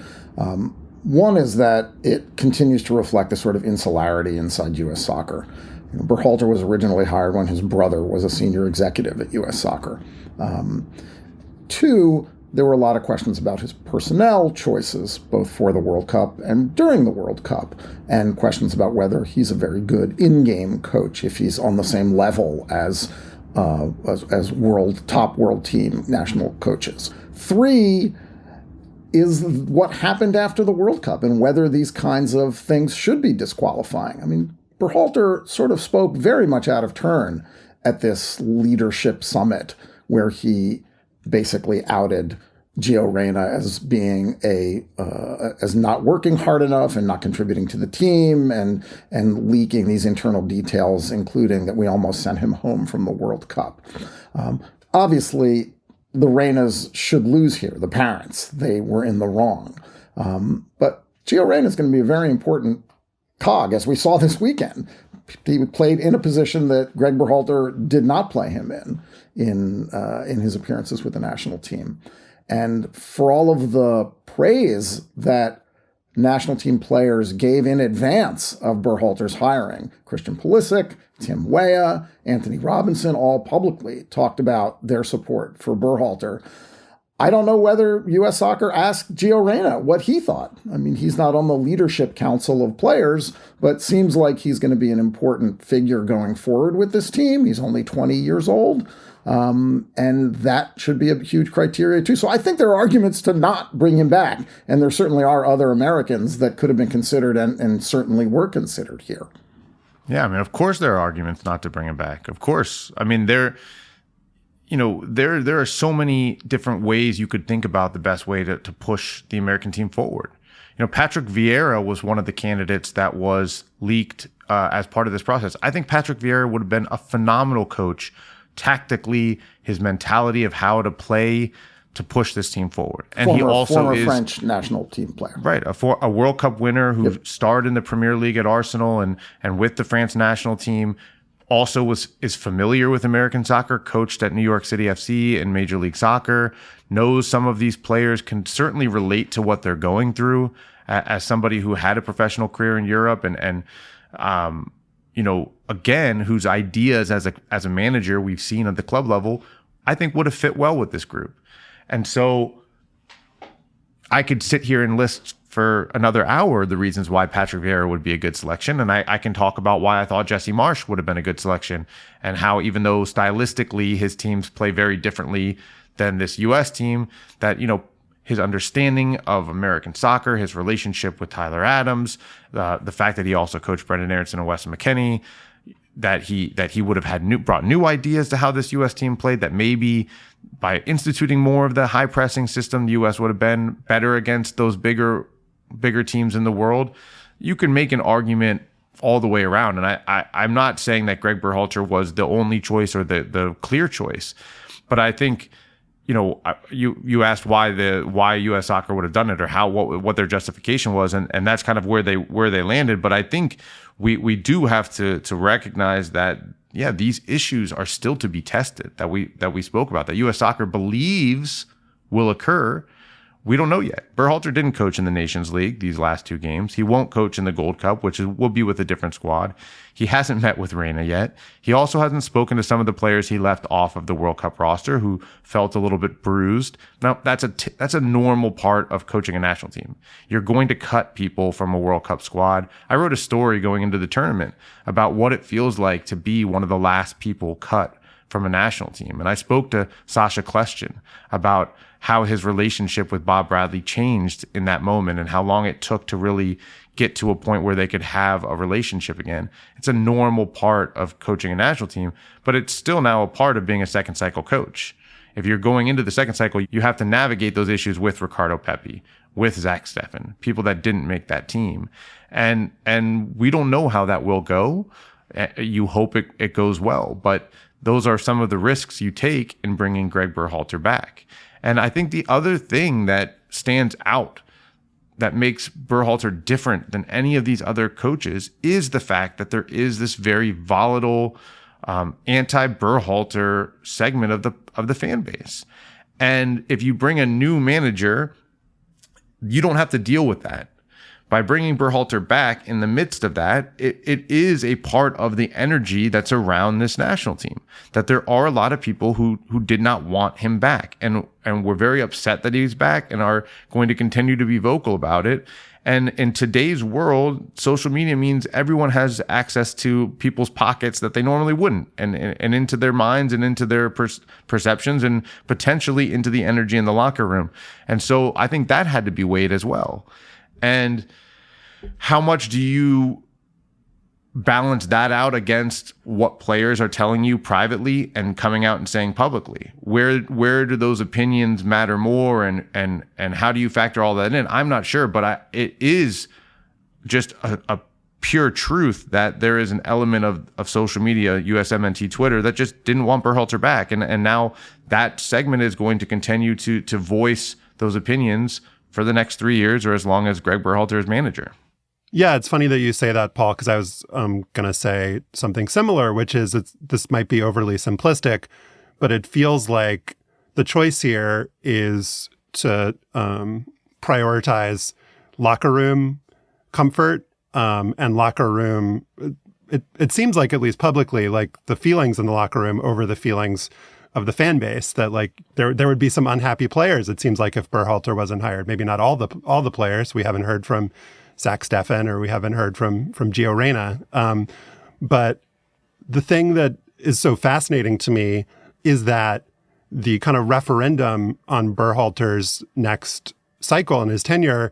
One is that it continues to reflect a sort of insularity inside U.S. soccer. Berhalter was originally hired when his brother was a senior executive at U.S. Soccer. 2, there were a lot of questions about his personnel choices, both for the World Cup and during the World Cup, and questions about whether he's a very good in-game coach, if he's on the same level as top world team national coaches. 3, is what happened after the World Cup and whether these kinds of things should be disqualifying. I mean, Berhalter sort of spoke very much out of turn at this leadership summit where he basically outed Gio Reyna as being as not working hard enough and not contributing to the team and leaking these internal details, including that we almost sent him home from the World Cup. Obviously, the Reynas should lose here. The parents, they were in the wrong. But Gio Reyna is going to be a very important cog, as we saw this weekend. He played in a position that Gregg Berhalter did not play him in his appearances with the national team. And for all of the praise that national team players gave in advance of Berhalter's hiring, Christian Pulisic, Tim Weah, Anthony Robinson all publicly talked about their support for Berhalter. I don't know whether U.S. Soccer asked Gio Reyna what he thought. I mean, he's not on the leadership council of players, but seems like he's going to be an important figure going forward with this team. He's only 20 years old. And that should be a huge criteria too. So I think there are arguments to not bring him back. And there certainly are other Americans that could have been considered and certainly were considered here. Yeah, I mean, of course there are arguments not to bring him back. Of course. I mean, there are so many different ways you could think about the best way to push the American team forward. Patrick Vieira was one of the candidates that was leaked as part of this process. I think Patrick Vieira would have been a phenomenal coach tactically, his mentality of how to play to push this team forward. And he also former is French national team player. Right, a World Cup winner who starred in the Premier League at Arsenal and with the France national team. Also is familiar with American soccer, coached at New York City FC and Major League Soccer, knows some of these players, can certainly relate to what they're going through as somebody who had a professional career in Europe and again, whose ideas as a manager we've seen at the club level, I think would have fit well with this group. And so I could sit here and list for another hour the reasons why Patrick Vieira would be a good selection. And I can talk about why I thought Jesse Marsch would have been a good selection and how, even though stylistically his teams play very differently than this U.S. team, that, his understanding of American soccer, his relationship with Tyler Adams, the fact that he also coached Brendan Aronson and Weston McKennie, that he would have brought new ideas to how this U.S. team played, that maybe by instituting more of the high pressing system, the U.S. would have been better against those bigger teams in the world. You can make an argument all the way around. And I'm not saying that Gregg Berhalter was the only choice or the clear choice, but I think, you asked why U.S. Soccer would have done it or what their justification was, and that's kind of where they landed. But I think we do have to recognize that these issues are still to be tested, that we spoke about, that U.S. Soccer believes will occur. We don't know yet. Berhalter didn't coach in the Nations League these last two games. He won't coach in the Gold Cup, which will be with a different squad. He hasn't met with Reyna yet. He also hasn't spoken to some of the players he left off of the World Cup roster who felt a little bit bruised. Now, that's a normal part of coaching a national team. You're going to cut people from a World Cup squad. I wrote a story going into the tournament about what it feels like to be one of the last people cut from a national team. And I spoke to Sasha Kljestan about how his relationship with Bob Bradley changed in that moment and how long it took to really get to a point where they could have a relationship again. It's a normal part of coaching a national team, but it's still now a part of being a second cycle coach. If you're going into the second cycle, you have to navigate those issues with Ricardo Pepi, with Zach Steffen, people that didn't make that team. And we don't know how that will go. You hope it goes well, but those are some of the risks you take in bringing Gregg Berhalter back. And I think the other thing that stands out that makes Berhalter different than any of these other coaches is the fact that there is this very volatile anti-Berhalter segment of the fan base. And if you bring a new manager, you don't have to deal with that. By bringing Berhalter back in the midst of that, it is a part of the energy that's around this national team, that there are a lot of people who did not want him back and were very upset that he's back and are going to continue to be vocal about it. And in today's world, social media means everyone has access to people's pockets that they normally wouldn't, and into their minds and into their perceptions and potentially into the energy in the locker room. And so I think that had to be weighed as well. And how much do you balance that out against what players are telling you privately and coming out and saying publicly? Where do those opinions matter more, and how do you factor all that in? I'm not sure, but it is just a pure truth that there is an element of social media, USMNT Twitter, that just didn't want Berhalter back, and now that segment is going to continue to voice those opinions for the next 3 years, or as long as Gregg Berhalter is manager. Yeah, it's funny that you say that, Paul, because I was going to say something similar, which is this might be overly simplistic, but it feels like the choice here is to prioritize locker room comfort and locker room. It seems like, at least publicly, like the feelings in the locker room over the feelings of the fan base, that like there would be some unhappy players. It seems like if Berhalter wasn't hired, maybe not all the players. We haven't heard from Stefan, or we haven't heard from Gio Reyna. But the thing that is so fascinating to me is that the kind of referendum on Berhalter's next cycle and his tenure,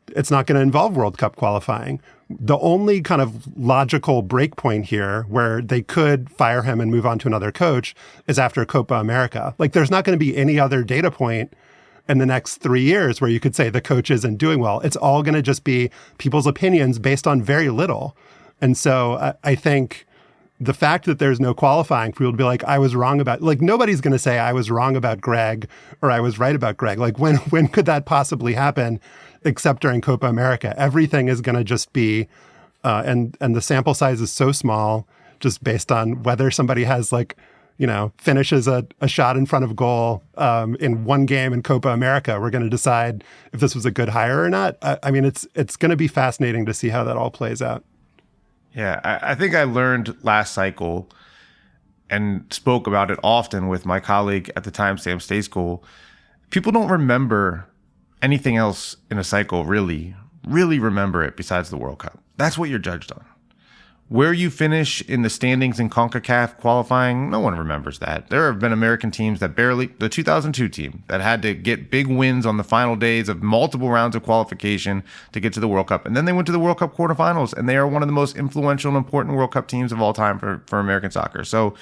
it's not going to involve World Cup qualifying. The only kind of logical breakpoint here where they could fire him and move on to another coach is after Copa America. Like, there's not going to be any other data point in the next 3 years where you could say the coach isn't doing well. It's all going to just be people's opinions based on very little. And so I think the fact that there's no qualifying for people to be like, I was wrong about, like, nobody's going to say I was wrong about Gregg or I was right about Gregg. Like, when could that possibly happen except during Copa America? Everything is going to just be, and the sample size is so small, just based on whether somebody has, like, finishes a shot in front of goal in one game in Copa America. We're going to decide if this was a good hire or not. I mean, it's going to be fascinating to see how that all plays out. Yeah, I think I learned last cycle and spoke about it often with my colleague at the time, Sam Stejskal. People don't remember anything else in a cycle, really remember it besides the World Cup. That's what you're judged on. Where you finish in the standings in CONCACAF qualifying, no one remembers that. There have been American teams that the 2002 team, that had to get big wins on the final days of multiple rounds of qualification to get to the World Cup. And then they went to the World Cup quarterfinals, and they are one of the most influential and important World Cup teams of all time for American soccer. So,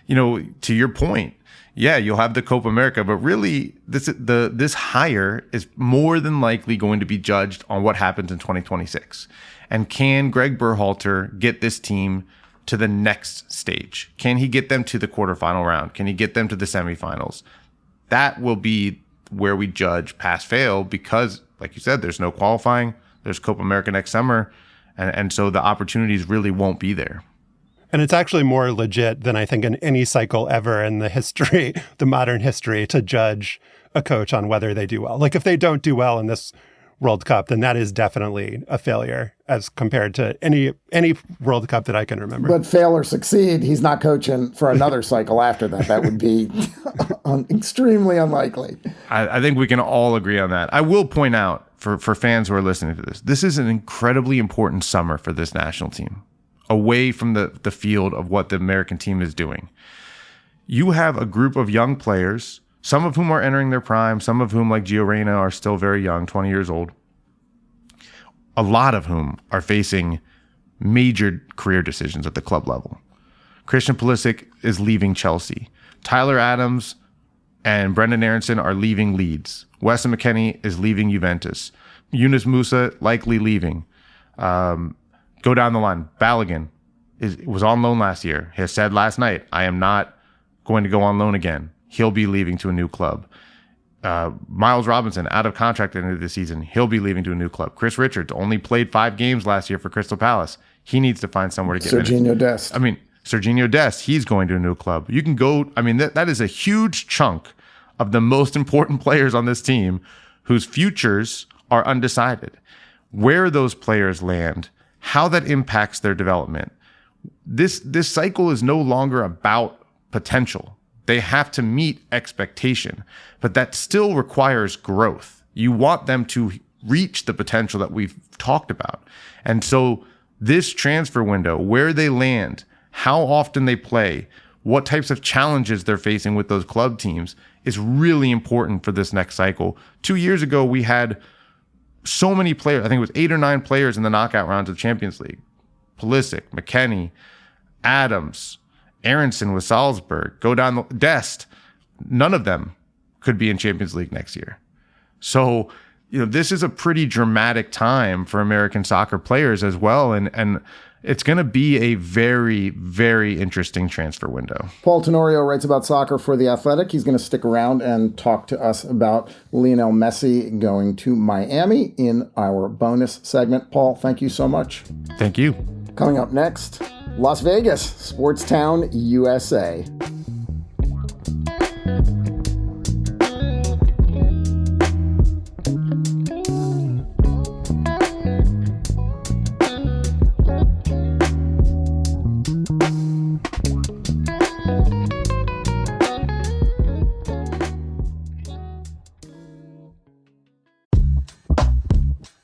to your point, yeah, you'll have the Copa America, but really this hire is more than likely going to be judged on what happens in 2026. And can Gregg Berhalter get this team to the next stage? Can he get them to the quarterfinal round? Can he get them to the semifinals? That will be where we judge pass-fail, because, like you said, there's no qualifying. There's Copa America next summer. And so the opportunities really won't be there. And it's actually more legit than I think in any cycle ever in the history, the modern history, to judge a coach on whether they do well. Like, if they don't do well in this World Cup, then that is definitely a failure as compared to any World Cup that I can remember. But fail or succeed, he's not coaching for another cycle after that. That would be extremely unlikely. I think we can all agree on that. I will point out for fans who are listening to this is an incredibly important summer for this national team, away from the field of what the American team is doing. You have a group of young players, some of whom are entering their prime, some of whom, like Gio Reyna, are still very young, 20 years old. A lot of whom are facing major career decisions at the club level. Christian Pulisic is leaving Chelsea. Tyler Adams and Brendan Aronson are leaving Leeds. Weston McKennie is leaving Juventus. Yunus Musa likely leaving. Go down the line. Balogun was on loan last year. He has said last night, I am not going to go on loan again. He'll be leaving to a new club. Miles Robinson, out of contract at the end of the season. He'll be leaving to a new club. Chris Richards only played 5 games last year for Crystal Palace. He needs to find somewhere to get Serginho Dest. Serginho Dest, he's going to a new club. You can go, that is a huge chunk of the most important players on this team whose futures are undecided. Where those players land, how that impacts their development. This cycle is no longer about potential. They have to meet expectation, but that still requires growth. You want them to reach the potential that we've talked about. And so this transfer window, where they land, how often they play, what types of challenges they're facing with those club teams is really important for this next cycle. 2 years ago, we had so many players. I think it was 8 or 9 players in the knockout rounds of the Champions League. Pulisic, McKennie, Adams, Aronson with Salzburg, go down the Dest. None of them could be in Champions League next year. So, this is a pretty dramatic time for American soccer players as well. And it's going to be a very, very interesting transfer window. Paul Tenorio writes about soccer for The Athletic. He's going to stick around and talk to us about Lionel Messi going to Miami in our bonus segment. Paul, thank you so much. Thank you. Coming up next, Las Vegas, Sports Town, USA.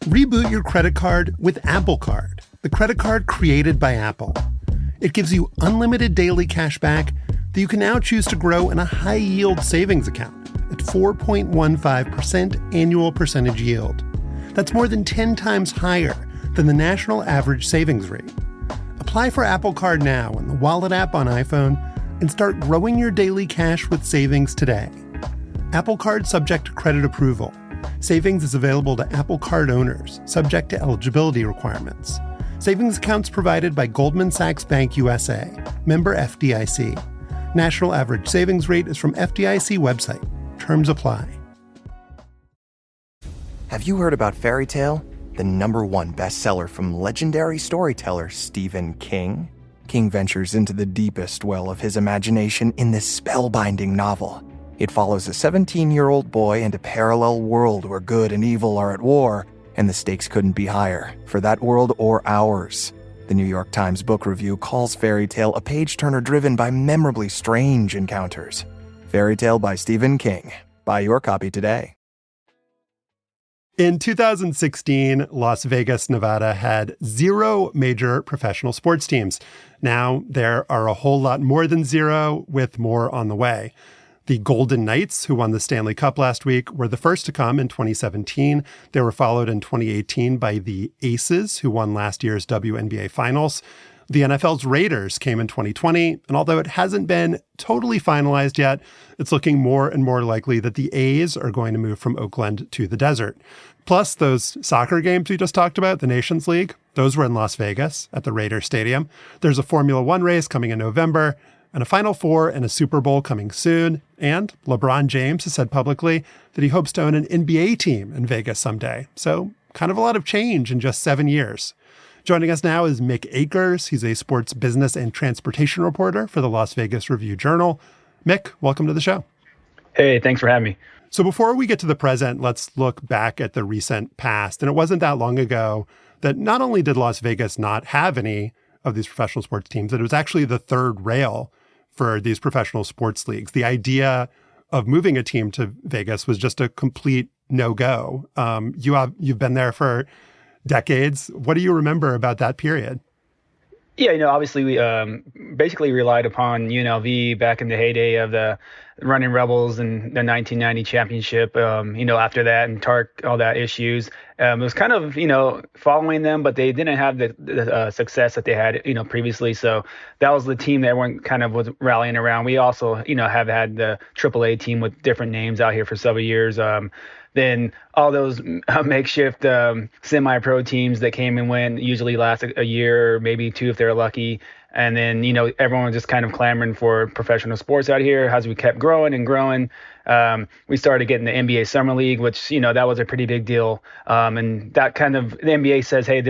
Reboot your credit card with Apple Card, the credit card created by Apple. It gives you unlimited daily cash back that you can now choose to grow in a high-yield savings account at 4.15% annual percentage yield. That's more than 10 times higher than the national average savings rate. Apply for Apple Card now in the Wallet app on iPhone and start growing your daily cash with savings today. Apple Card subject to credit approval. Savings is available to Apple Card owners, subject to eligibility requirements. Savings accounts provided by Goldman Sachs Bank USA, member FDIC. National average savings rate is from FDIC website. Terms apply. Have you heard about Fairy Tale? The #1 bestseller from legendary storyteller Stephen King? King ventures into the deepest well of his imagination in this spellbinding novel. It follows a 17-year-old boy in a parallel world where good and evil are at war, and the stakes couldn't be higher for that world or ours. The New York Times Book Review calls Fairy Tale a page-turner driven by memorably strange encounters. Fairy Tale by Stephen King. Buy your copy today. In 2016, Las Vegas, Nevada had 0 major professional sports teams. Now there are a whole lot more than 0, with more on the way. The Golden Knights, who won the Stanley Cup last week, were the first to come in 2017. They were followed in 2018 by the Aces, who won last year's WNBA Finals. The NFL's Raiders came in 2020, and although it hasn't been totally finalized yet, it's looking more and more likely that the A's are going to move from Oakland to the desert. Plus, those soccer games we just talked about, the Nations League, those were in Las Vegas at the Raiders Stadium. There's a Formula One race coming in November, and a Final Four and a Super Bowl coming soon. And LeBron James has said publicly that he hopes to own an NBA team in Vegas someday. So kind of a lot of change in just 7 years. Joining us now is Mick Akers. He's a sports business and transportation reporter for the Las Vegas Review-Journal. Mick, welcome to the show. Hey, thanks for having me. So before we get to the present, let's look back at the recent past. And it wasn't that long ago that not only did Las Vegas not have any of these professional sports teams, that it was actually the third rail for these professional sports leagues. The idea of moving a team to Vegas was just a complete no-go. You've been there for decades. What do you remember about that period? Yeah, obviously we basically relied upon UNLV back in the heyday of the Running Rebels and the 1990 championship, after that and Tark, all that issues. It was kind of, following them, but they didn't have the success that they had, previously. So that was the team that everyone kind of was rallying around. We also, have had the AAA team with different names out here for several years. Then all those makeshift semi-pro teams that came and went usually last a year or maybe 2 if they're lucky. And then, everyone was just kind of clamoring for professional sports out here. As we kept growing and growing, we started getting the NBA Summer League, which, that was a pretty big deal. And that kind of, the NBA says, hey,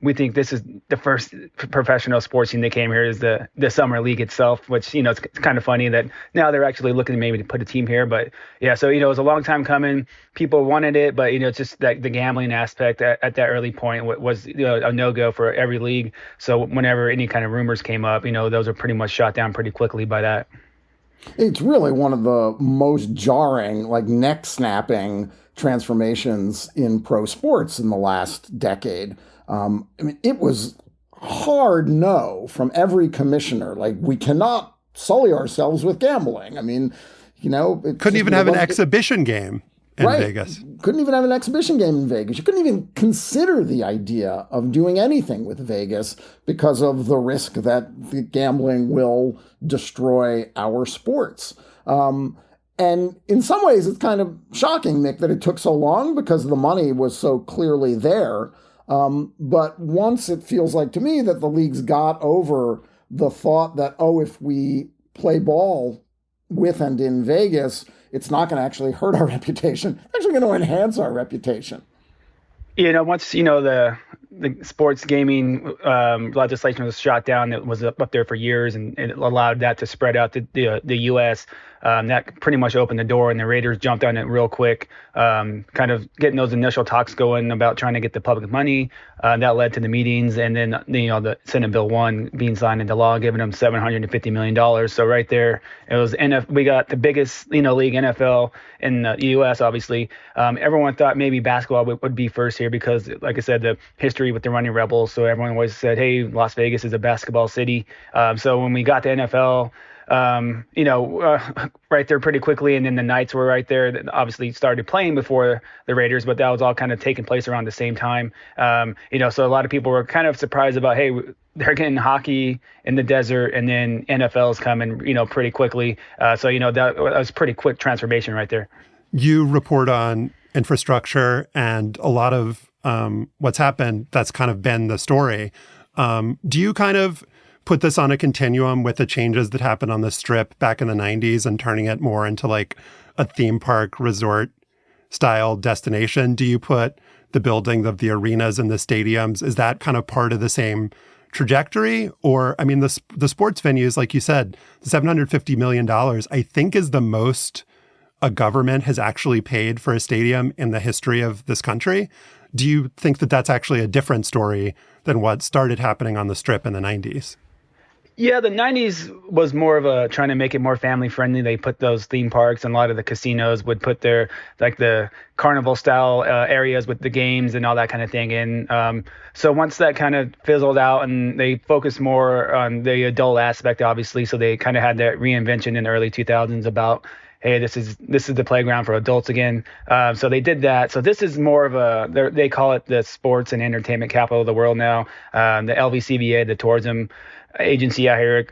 we think this is the first professional sports team that came here is the Summer League itself, which, it's kind of funny that now they're actually looking maybe to put a team here. But yeah, so, it was a long time coming. People wanted it, but, it's just that the gambling aspect at that early point was, a no-go for every league. So whenever any kind of rumors came up, those are pretty much shot down pretty quickly by that. It's really one of the most jarring, neck-snapping transformations in pro sports in the last decade. It was hard no from every commissioner. Like, we cannot sully ourselves with gambling. Couldn't even have an exhibition game in Vegas. Couldn't even have an exhibition game in Vegas. You couldn't even consider the idea of doing anything with Vegas because of the risk that the gambling will destroy our sports. And in some ways, it's kind of shocking, Mick, that it took so long because the money was so clearly there. But once it feels like to me that the league's got over the thought that, if we play ball with and in Vegas, it's not going to actually hurt our reputation. It's actually going to enhance our reputation. Once, the sports gaming legislation was shot down, it was up there for years, and it allowed that to spread out to the U.S. That pretty much opened the door, and the Raiders jumped on it real quick, kind of getting those initial talks going about trying to get the public money. That led to the meetings, and then the Senate Bill 1 being signed into law, giving them $750 million. So right there, it was we got the biggest league, NFL, in the U.S. Obviously, everyone thought maybe basketball would be first here because, like I said, the history with the Running Rebels. So everyone always said, hey, Las Vegas is a basketball city. So when we got to NFL, right there pretty quickly, and then the Knights were right there. That obviously started playing before the Raiders, but that was all kind of taking place around the same time. So a lot of people were kind of surprised about, hey, they're getting hockey in the desert, and then NFL's coming, pretty quickly. That was pretty quick transformation right there. You report on infrastructure and a lot of what's happened. That's kind of been the story. Do you kind of put this on a continuum with the changes that happened on the Strip back in the 90s and turning it more into like a theme park resort style destination? Do you put the building of the arenas and the stadiums, is that kind of part of the same trajectory? Or, the sports venues, like you said, the $750 million, I think is the most a government has actually paid for a stadium in the history of this country. Do you think that that's actually a different story than what started happening on the Strip in the 90s? Yeah, the 90s was more of trying to make it more family friendly. They put those theme parks, and a lot of the casinos would put their, like, the carnival style areas with the games and all that kind of thing in. So once that kind of fizzled out and they focused more on the adult aspect, obviously, so they kind of had that reinvention in the early 2000s about, hey, this is the playground for adults again. So they did that. So this is more of they call it the sports and entertainment capital of the world now. The LVCVA, the tourism agency out here,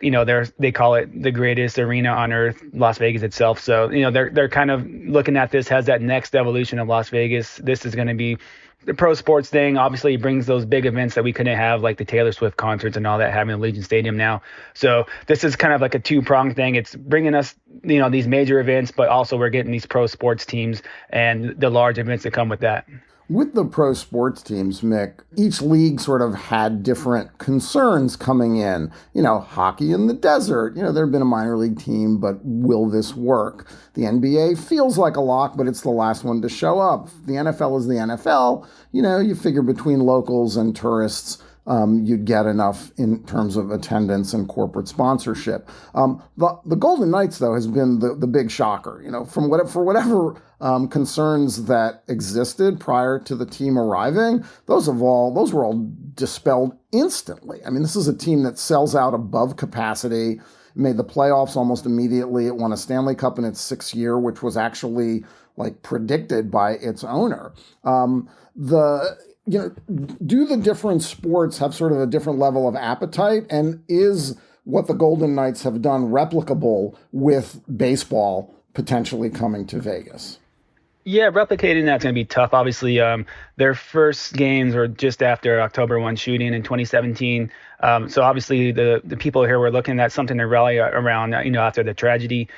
they call it the greatest arena on earth, Las Vegas itself. So, they're kind of looking at this as that next evolution of Las Vegas. This is going to be the pro sports thing. Obviously, it brings those big events that we couldn't have, like the Taylor Swift concerts and all that, having Allegiant Stadium now. So this is kind of like a two-pronged thing. It's bringing us, these major events, but also we're getting these pro sports teams and the large events that come with that. With the pro sports teams, Mick, each league sort of had different concerns coming in. Hockey in the desert. There had been a minor league team, but will this work? The NBA feels like a lock, but it's the last one to show up. The NFL is the NFL. You figure between locals and tourists, you'd get enough in terms of attendance and corporate sponsorship. The Golden Knights, though, has been the big shocker. For whatever concerns that existed prior to the team arriving, those were all dispelled instantly. This is a team that sells out above capacity, made the playoffs almost immediately. It won a Stanley Cup in its sixth year, which was actually predicted by its owner. Do the different sports have sort of a different level of appetite? And is what the Golden Knights have done replicable with baseball potentially coming to Vegas? Yeah, replicating that's going to be tough. Obviously, their first games were just after October 1 shooting in 2017. So obviously the people here were looking at something to rally around, after the tragedy.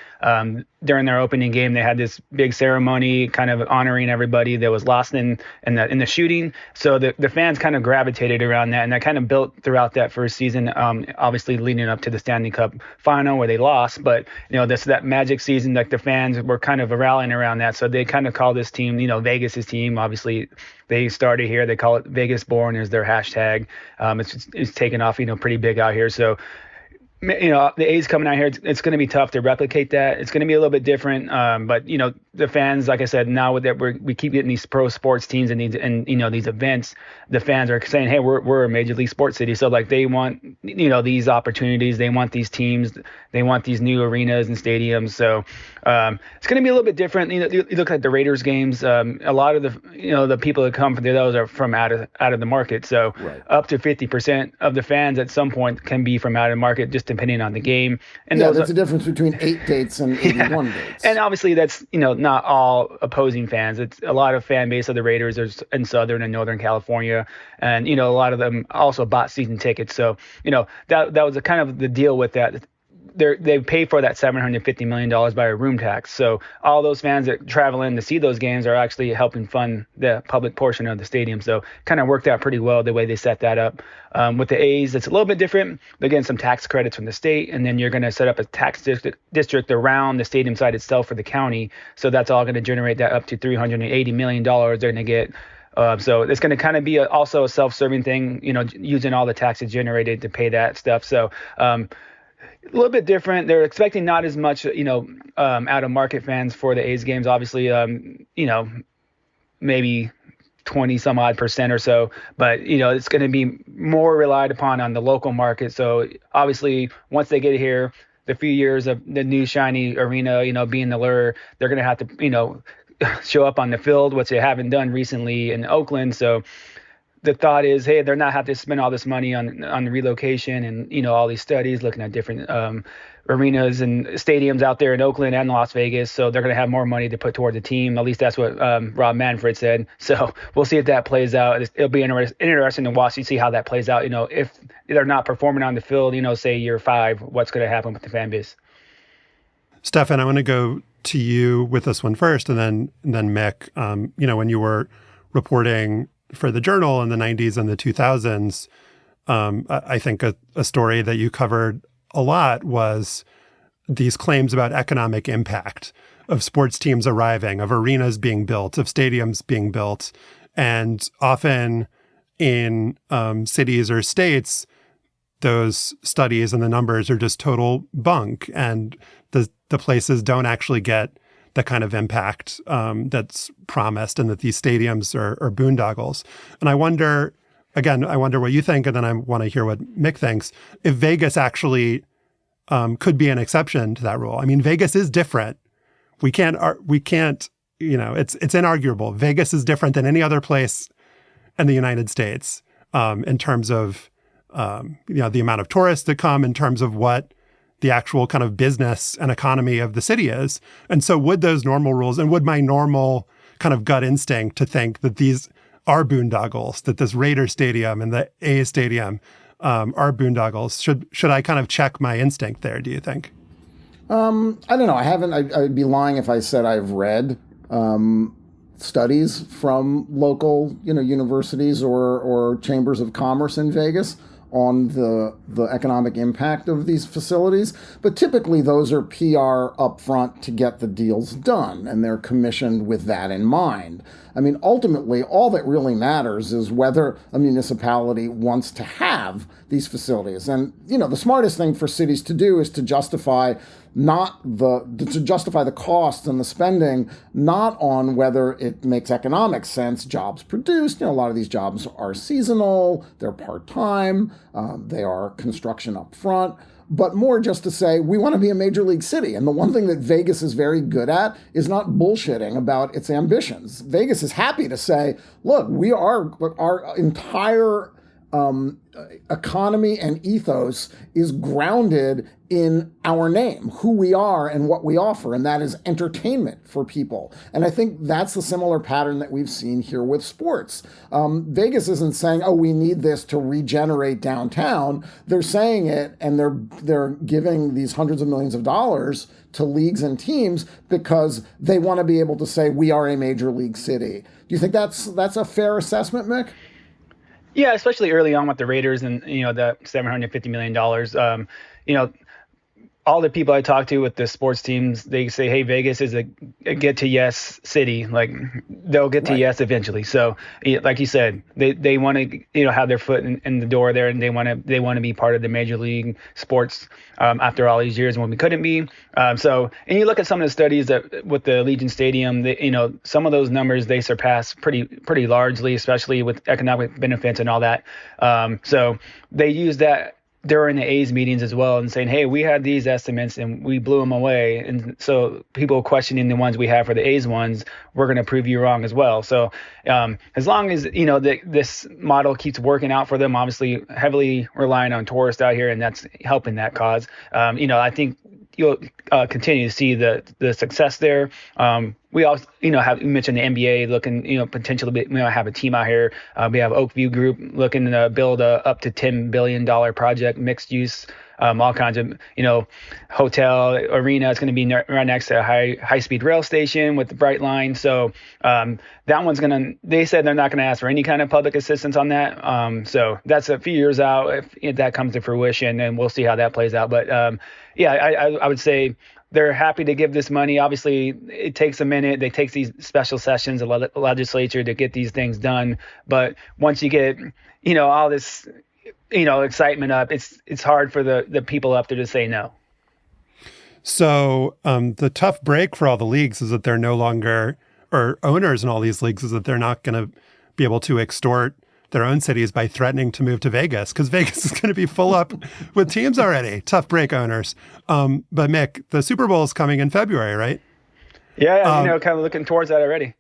During their opening game, they had this big ceremony kind of honoring everybody that was lost in the shooting. So the fans kind of gravitated around that, and that kind of built throughout that first season, obviously leading up to the Stanley Cup final where they lost. But, that magic season, like the fans were kind of rallying around that. So they kind of call this team, Vegas's team. Obviously, they started here. They call it Vegas Born is their hashtag. It's taken off, pretty big out here. So the A's coming out here, it's going to be tough to replicate that. It's going to be a little bit different. But the fans, like I said, now with that we keep getting these pro sports teams and these events, the fans are saying, hey, we're a major league sports city. So like they want these opportunities, they want these teams, they want these new arenas and stadiums. So it's going to be a little bit different. You look at the Raiders games. A lot of the people that come for those are from out of the market. So up to 50% of the fans at some point can be from out of the market, just depending on the game. And there's a difference between 8 dates and 81 dates. And obviously that's, not all opposing fans. It's a lot of fan base of the Raiders in Southern and Northern California. And, a lot of them also bought season tickets. So, that was a kind of the deal with that. They pay for that $750 million by a room tax. So all those fans that travel in to see those games are actually helping fund the public portion of the stadium. So kind of worked out pretty well the way they set that up. With the A's, it's a little bit different. They're getting some tax credits from the state, and then you're going to set up a tax district around the stadium site itself for the county. So that's all going to generate that up to $380 million they're going to get. So it's going to kind of be also a self-serving thing, using all the taxes generated to pay that stuff. So a little bit different. They're expecting not as much, out of market fans for the A's games. Obviously, maybe 20 some odd % or so, but it's going to be more relied upon on the local market. So obviously, once they get here, the few years of the new shiny arena, being the lure, they're going to have to, show up on the field, which they haven't done recently in Oakland. So the thought is, hey, they're not have to spend all this money on the relocation and, all these studies looking at different arenas and stadiums out there in Oakland and Las Vegas. So they're going to have more money to put toward the team. At least that's what Rob Manfred said. So we'll see if that plays out. It'll be interesting to watch and see how that plays out. If they're not performing on the field, say year 5, what's going to happen with the fan base? Stefan, I want to go to you with this one first, and then Mick. When you were reporting for the Journal in the 90s and the 2000s, I think a story that you covered a lot was these claims about economic impact of sports teams arriving, of arenas being built, of stadiums being built. And often in cities or states, those studies and the numbers are just total bunk, and the places don't actually get the kind of impact that's promised, and that these stadiums are boondoggles. And I wonder what you think, and then I want to hear what Mick thinks, if Vegas actually could be an exception to that rule. I mean, Vegas is different. We can't, it's inarguable. Vegas is different than any other place in the United States in terms of, the amount of tourists that come, in terms of what the actual kind of business and economy of the city is. And so would those normal rules, and would my normal kind of gut instinct to think that these are boondoggles, that this Raider Stadium and the A's Stadium are boondoggles, should I kind of check my instinct there, do you think? I don't know. I haven't. I'd be lying if I said I've read studies from local, universities or chambers of commerce in Vegas on the economic impact of these facilities. But typically those are PR upfront to get the deals done, and they're commissioned with that in mind. I mean, ultimately, all that really matters is whether a municipality wants to have these facilities. And, the smartest thing for cities to do is to justify the costs and the spending, not on whether it makes economic sense, jobs produced. A lot of these jobs are seasonal, they're part-time, they are construction up front, but more just to say, we want to be a major league city. And the one thing that Vegas is very good at is not bullshitting about its ambitions. Vegas is happy to say, look, our entire economy and ethos is grounded in our name, who we are and what we offer, and that is entertainment for people. And I think that's the similar pattern that we've seen here with sports. Vegas isn't saying, oh, we need this to regenerate downtown. They're saying it, and they're giving these hundreds of millions of dollars to leagues and teams because they want to be able to say, we are a major league city. Do you think that's a fair assessment, Mick? Yeah, especially early on with the Raiders and, the $750 million. all the people I talk to with the sports teams, they say, hey, Vegas is a get to yes city. Like they'll get to yes eventually. So like you said, they want to, have their foot in the door there, and they want to be part of the major league sports after all these years when we couldn't be. And you look at some of the studies that with the Allegiant Stadium, some of those numbers, they surpass pretty largely, especially with economic benefits and all that. So they use that during the A's meetings as well and saying, hey, we had these estimates and we blew them away. And so people questioning the ones we have for the A's ones, we're going to prove you wrong as well. So as long as, this model keeps working out for them, obviously heavily relying on tourists out here, and that's helping that cause. I think you'll continue to see the success there. We also, you mentioned the NBA looking, potentially, have a team out here. We have Oakview Group looking to build a up to $10 billion project, mixed use, all kinds of, hotel, arena. It's going to be right next to a high speed rail station with the Bright Line. So that one's they said they're not going to ask for any kind of public assistance on that. So that's a few years out if that comes to fruition, and we'll see how that plays out. But I would say they're happy to give this money. Obviously, it takes a minute. They take these special sessions of the legislature to get these things done. But once you get, all this, excitement up, it's hard for the people up there to say no. So the tough break for all the leagues is that they're no longer, or owners in all these leagues, is that they're not going to be able to extort their own cities by threatening to move to Vegas, because Vegas is going to be full up with teams already. Tough break, owners. But Mick, the Super Bowl is coming in February, right? Yeah, kind of looking towards that already.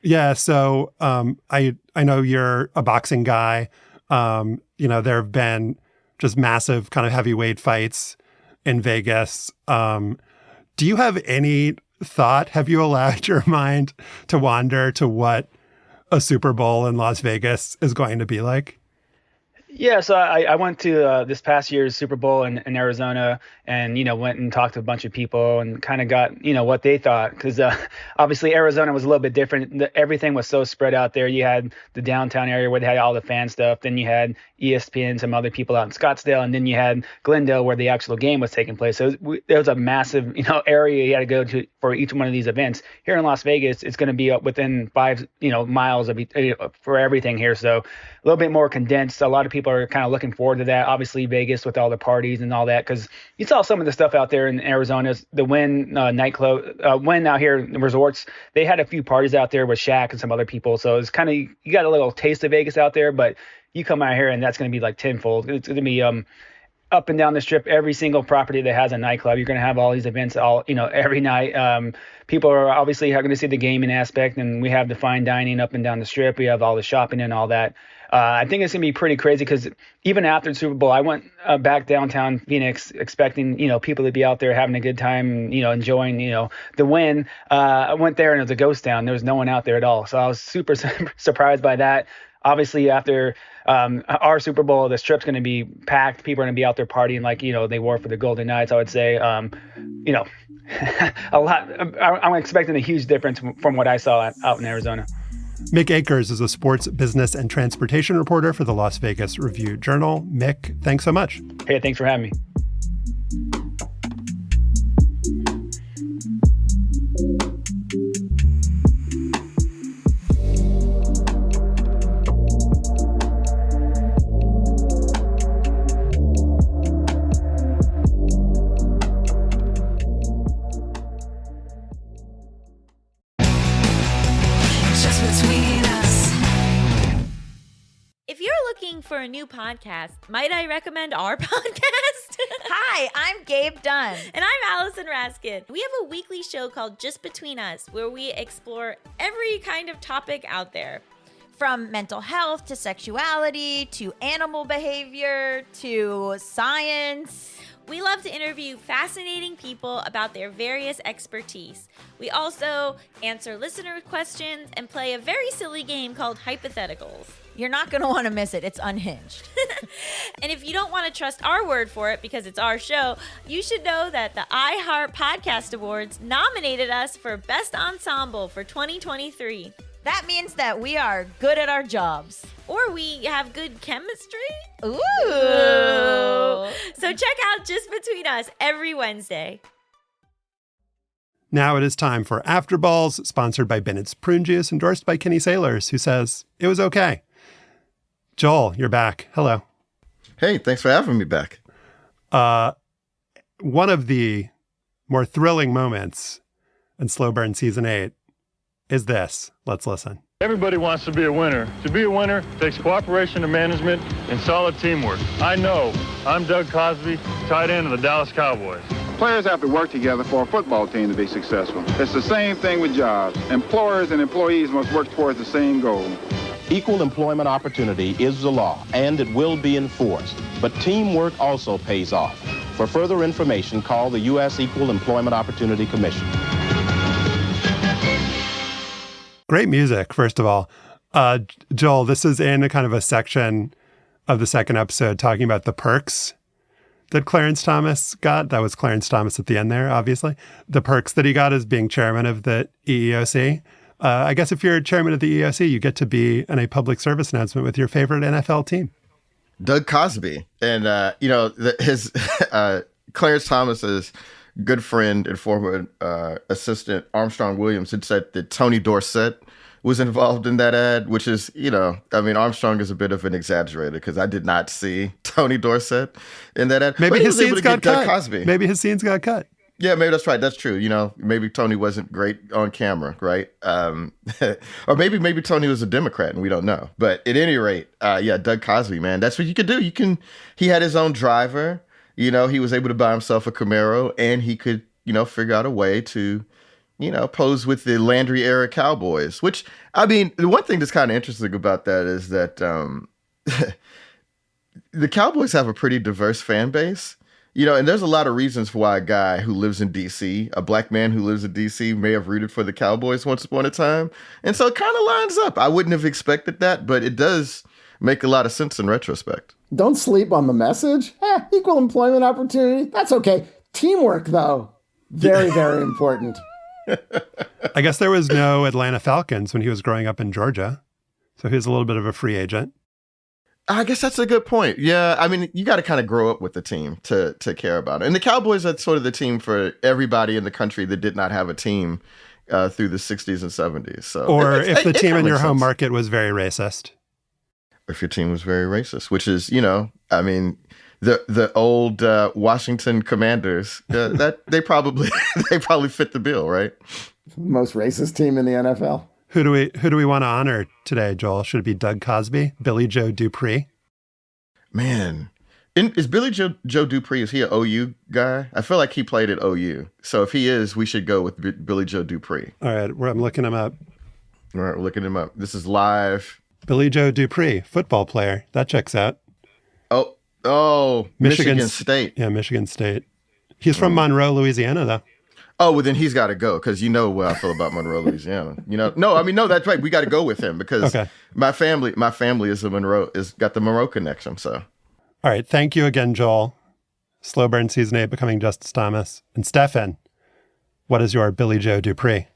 Yeah, so I know you're a boxing guy. There have been just massive kind of heavyweight fights in Vegas. Do you have any thought? Have you allowed your mind to wander to what a Super Bowl in Las Vegas is going to be like? Yeah, so I went to this past year's Super Bowl in Arizona, and went and talked to a bunch of people and kind of got what they thought, because obviously Arizona was a little bit different. Everything was so spread out there. You had the downtown area where they had all the fan stuff, then you had ESPN, some other people out in Scottsdale, and then you had Glendale where the actual game was taking place. So there was a massive area you had to go to for each one of these events. Here in Las Vegas, it's going to be within 5 miles of for everything here, so a little bit more condensed. A lot of people are kind of looking forward to that. Obviously, Vegas with all the parties and all that, because you saw some of the stuff out there in Arizona. The Wynn nightclub, Wynn out here in the resorts, they had a few parties out there with Shaq and some other people. So it's kind of, you got a little taste of Vegas out there, but you come out here and that's going to be like tenfold. It's going to be up and down the strip, every single property that has a nightclub. You're going to have all these events every night. People are obviously going to see the gaming aspect, and we have the fine dining up and down the strip. We have all the shopping and all that. I think it's going to be pretty crazy, because even after the Super Bowl, I went back downtown Phoenix expecting, people to be out there having a good time, enjoying, the win. I went there and it was a ghost town. There was no one out there at all. So I was super surprised by that. Obviously, after our Super Bowl, the strip's going to be packed. People are going to be out there partying like, they were for the Golden Knights, I would say. A lot. I'm expecting a huge difference from what I saw out in Arizona. Mick Akers is a sports, business, and transportation reporter for the Las Vegas Review-Journal. Mick, thanks so much. Hey, thanks for having me. For a new podcast, might I recommend our podcast? Hi, I'm Gabe Dunn. And I'm Allison Raskin. We have a weekly show called Just Between Us, where we explore every kind of topic out there. From mental health to sexuality to animal behavior to science. We love to interview fascinating people about their various expertise. We also answer listener questions and play a very silly game called Hypotheticals. You're not going to want to miss it. It's unhinged. And if you don't want to trust our word for it because it's our show, you should know that the Podcast Awards nominated us for Best Ensemble for 2023. That means that we are good at our jobs. Or we have good chemistry. Ooh. So check out Just Between Us every Wednesday. Now it is time for Afterballs, sponsored by Bennett's Prune Juice, endorsed by Kenny Sailors, who says, it was okay. Joel, you're back. Hello. Hey, thanks for having me back. One of the more thrilling moments in Slow Burn Season 8 is this. Let's listen. Everybody wants to be a winner. To be a winner takes cooperation of management and solid teamwork. I know. I'm Doug Cosby, tight end of the Dallas Cowboys. Players have to work together for a football team to be successful. It's the same thing with jobs. Employers and employees must work towards the same goal. Equal employment opportunity is the law, and it will be enforced. But teamwork also pays off. For further information, call the U.S. Equal Employment Opportunity Commission. Great music, first of all. Joel, this is in a kind of a section of the second episode talking about the perks that Clarence Thomas got. That was Clarence Thomas at the end there, obviously. The perks that he got as being chairman of the EEOC. I guess if you're chairman of the EEOC, you get to be in a public service announcement with your favorite NFL team. Doug Cosby. And, his Clarence Thomas's good friend and former assistant, Armstrong Williams, had said that Tony Dorsett was involved in that ad, which is, Armstrong is a bit of an exaggerator because I did not see Tony Dorsett in that ad. Maybe his scenes got cut. Doug Cosby. Maybe his scenes got cut. Yeah, maybe that's right. That's true. Maybe Tony wasn't great on camera, right? Or maybe Tony was a Democrat and we don't know. But at any rate, Doug Cosby, man, that's what you could do. He had his own driver. He was able to buy himself a Camaro, and he could, figure out a way to, pose with the Landry era Cowboys, which, the one thing that's kind of interesting about that is that the Cowboys have a pretty diverse fan base, and there's a lot of reasons for why a guy who lives in D.C., a black man who lives in D.C., may have rooted for the Cowboys once upon a time. And so it kind of lines up. I wouldn't have expected that, but it does make a lot of sense in retrospect. Don't sleep on the message. Equal employment opportunity. That's okay. Teamwork, though. Very, very important. I guess there was no Atlanta Falcons when he was growing up in Georgia. So he was a little bit of a free agent. I guess that's a good point. Yeah, you got to kind of grow up with the team to care about it. And the Cowboys are sort of the team for everybody in the country that did not have a team through the 60s and 70s. So, or if the team in your home market was very racist. If your team was very racist, which is, the old Washington Commanders, that they probably fit the bill, right? Most racist team in the NFL. Who do we want to honor today, Joel? Should it be Doug Cosby, Billy Joe Dupree? Man, is Billy Joe Dupree, is he an OU guy? I feel like he played at OU. So if he is, we should go with Billy Joe Dupree. All right, I'm looking him up. All right, we're looking him up. This is live. Billy Joe Dupree, football player. That checks out. Oh, Michigan State. Yeah, Michigan State. He's from Monroe, Louisiana, though. Oh, well, then he's got to go because you know what I feel about Monroe, Louisiana. No, that's right. We got to go with him because my family is got the Monroe connection. So, all right. Thank you again, Joel. Slow Burn Season 8, Becoming Justice Thomas. And Stefan, what is your Billy Joe Dupree?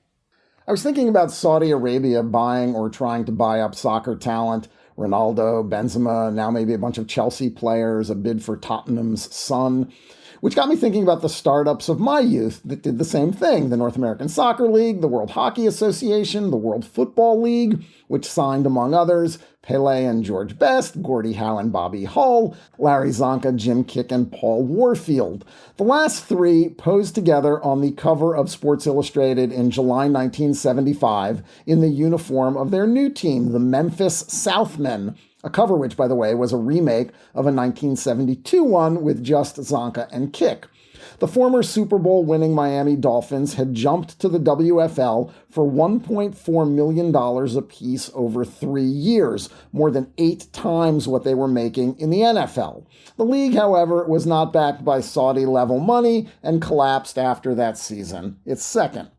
I was thinking about Saudi Arabia buying or trying to buy up soccer talent. Ronaldo, Benzema, now maybe a bunch of Chelsea players, a bid for Tottenham's son. Which got me thinking about the startups of my youth that did the same thing. The North American Soccer League, the World Hockey Association, the World Football League, which signed, among others, Pele and George Best, Gordie Howe and Bobby Hull, Larry Zonka, Jim Kick, and Paul Warfield. The last three posed together on the cover of Sports Illustrated in July 1975 in the uniform of their new team, the Memphis Southmen, a cover which, by the way, was a remake of a 1972 one with just Zonka and Kick. The former Super Bowl winning Miami Dolphins had jumped to the WFL for $1.4 million apiece over 3 years, more than 8 times what they were making in the NFL. The league, however, was not backed by Saudi-level money and collapsed after that season, its second.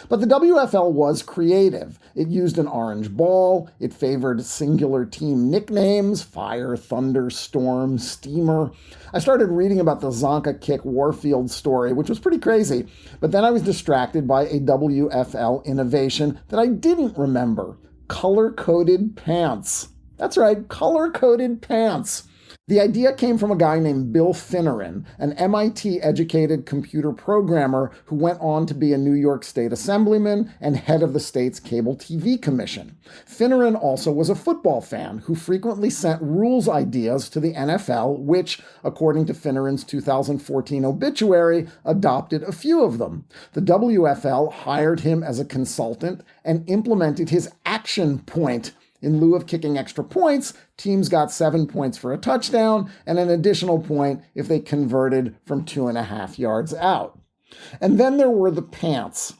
But the WFL was creative. It used an orange ball. It favored singular team nicknames: Fire, Thunder, Storm, Steamer. I started reading about the Zonka Kick Warfield story, which was pretty crazy. But then I was distracted by a WFL innovation that I didn't remember: color-coded pants. That's right, color-coded pants. The idea came from a guy named Bill Finneran, an MIT-educated computer programmer who went on to be a New York State assemblyman and head of the state's cable TV commission. Finneran also was a football fan who frequently sent rules ideas to the NFL, which, according to Finneran's 2014 obituary, adopted a few of them. The WFL hired him as a consultant and implemented his action point. In lieu of kicking extra points, teams got 7 points for a touchdown and an additional point if they converted from 2.5 yards out. And then there were the pants.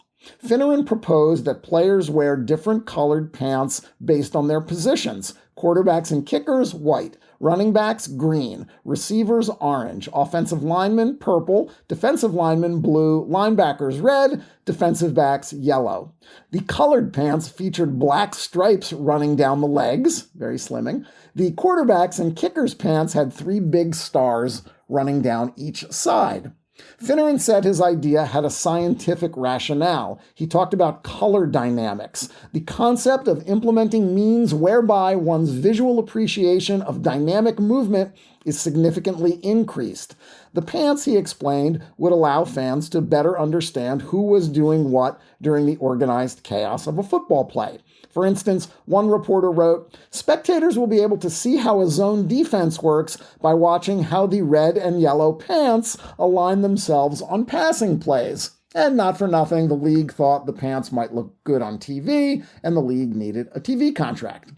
Finneran proposed that players wear different colored pants based on their positions. Quarterbacks and kickers, white. Running backs, green. Receivers, orange. Offensive linemen, purple. Defensive linemen, blue. Linebackers, red. Defensive backs, yellow. The colored pants featured black stripes running down the legs, very slimming. The quarterbacks and kickers' pants had 3 big stars running down each side. Finneran said his idea had a scientific rationale. He talked about color dynamics, the concept of implementing means whereby one's visual appreciation of dynamic movement is significantly increased. The pants, he explained, would allow fans to better understand who was doing what during the organized chaos of a football play. For instance, one reporter wrote, "Spectators will be able to see how a zone defense works by watching how the red and yellow pants align themselves on passing plays." And not for nothing, the league thought the pants might look good on TV, and the league needed a TV contract.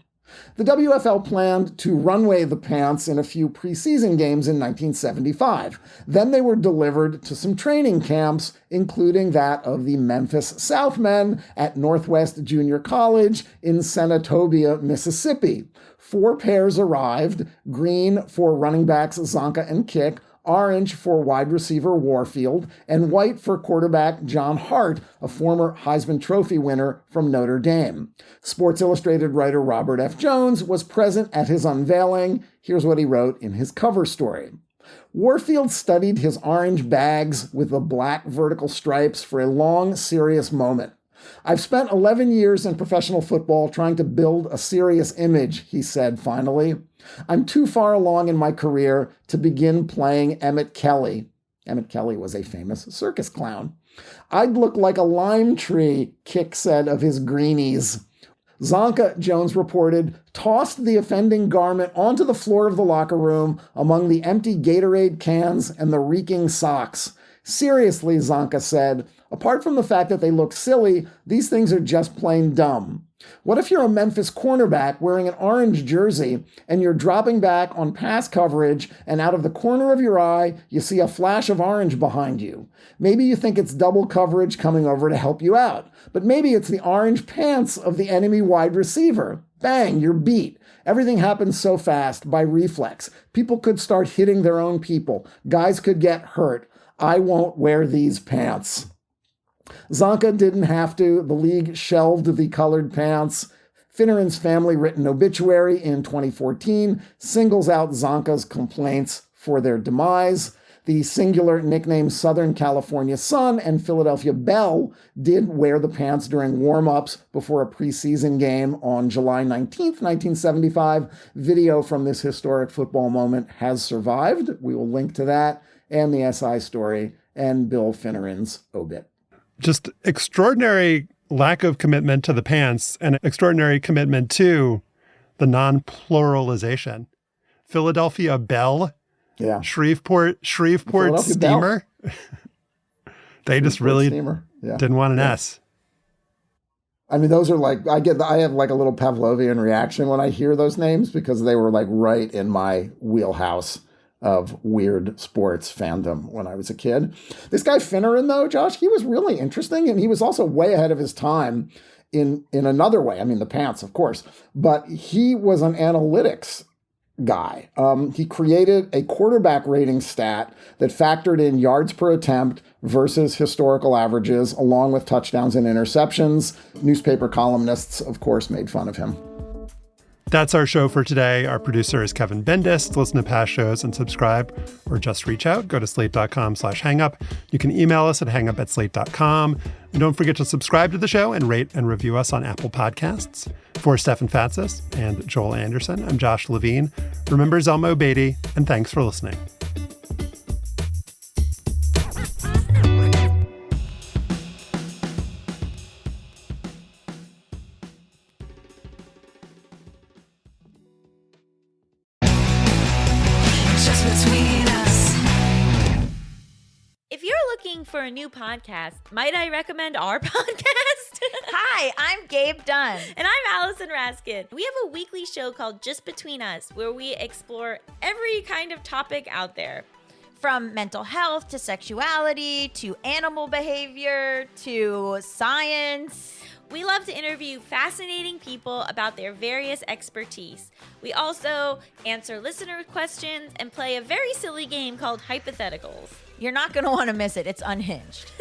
The WFL planned to runway the pants in a few preseason games in 1975. Then they were delivered to some training camps, including that of the Memphis Southmen at Northwest Junior College in Senatobia, Mississippi. 4 pairs arrived, green for running backs Zonka and Kick, orange for wide receiver Warfield, and white for quarterback John Hart, a former Heisman Trophy winner from Notre Dame. Sports Illustrated writer Robert F. Jones was present at his unveiling. Here's what he wrote in his cover story. Warfield studied his orange bags with the black vertical stripes for a long, serious moment. "I've spent 11 years in professional football trying to build a serious image," he said finally. "I'm too far along in my career to begin playing Emmett Kelly." Emmett Kelly was a famous circus clown. "I'd look like a lime tree," Kick said of his greenies. Zonka, Jones reported, tossed the offending garment onto the floor of the locker room among the empty Gatorade cans and the reeking socks. "Seriously," Zonka said, "apart from the fact that they look silly, these things are just plain dumb. What if you're a Memphis cornerback wearing an orange jersey and you're dropping back on pass coverage and out of the corner of your eye, you see a flash of orange behind you? Maybe you think it's double coverage coming over to help you out, but maybe it's the orange pants of the enemy wide receiver. Bang, you're beat. Everything happens so fast by reflex. People could start hitting their own people. Guys could get hurt. I won't wear these pants." Zonka didn't have to. The league shelved the colored pants. Finneran's family-written obituary in 2014 singles out Zonka's complaints for their demise. The singular nickname Southern California Sun and Philadelphia Bell did wear the pants during warm-ups before a preseason game on July 19th, 1975. Video from this historic football moment has survived. We will link to that and the SI story and Bill Finneran's obit. Just extraordinary lack of commitment to the pants and extraordinary commitment to the non-pluralization. Philadelphia Bell, yeah. Shreveport Steamer. They just really didn't want an S. I mean, those are like, I have like a little Pavlovian reaction when I hear those names because they were like right in my wheelhouse of weird sports fandom when I was a kid. This guy Finneran, though, Josh, he was really interesting, and he was also way ahead of his time in another way. I mean, the pants, of course, but he was an analytics guy. He created a quarterback rating stat that factored in yards per attempt versus historical averages, along with touchdowns and interceptions. Newspaper columnists, of course, made fun of him. That's our show for today. Our producer is Kevin Bendis. To listen to past shows and subscribe or just reach out, go to slate.com/hangup. You can email us at hangup@slate.com. And don't forget to subscribe to the show and rate and review us on Apple Podcasts. For Stefan Fatsis and Joel Anderson, I'm Josh Levin. Remember Zelma Obeidi, and thanks for listening. For a new podcast, might I recommend our podcast? Hi, I'm Gabe Dunn. And I'm Allison Raskin. We have a weekly show called Just Between Us, where we explore every kind of topic out there. From mental health to sexuality to animal behavior to science. We love to interview fascinating people about their various expertise. We also answer listener questions and play a very silly game called Hypotheticals. You're not going to want to miss it. It's unhinged.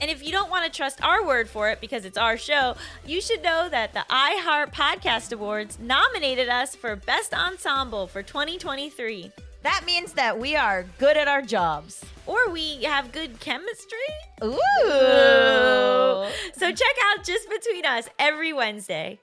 And if you don't want to trust our word for it because it's our show, you should know that the Podcast Awards nominated us for Best Ensemble for 2023. That means that we are good at our jobs. Or we have good chemistry. Ooh. So check out Just Between Us every Wednesday.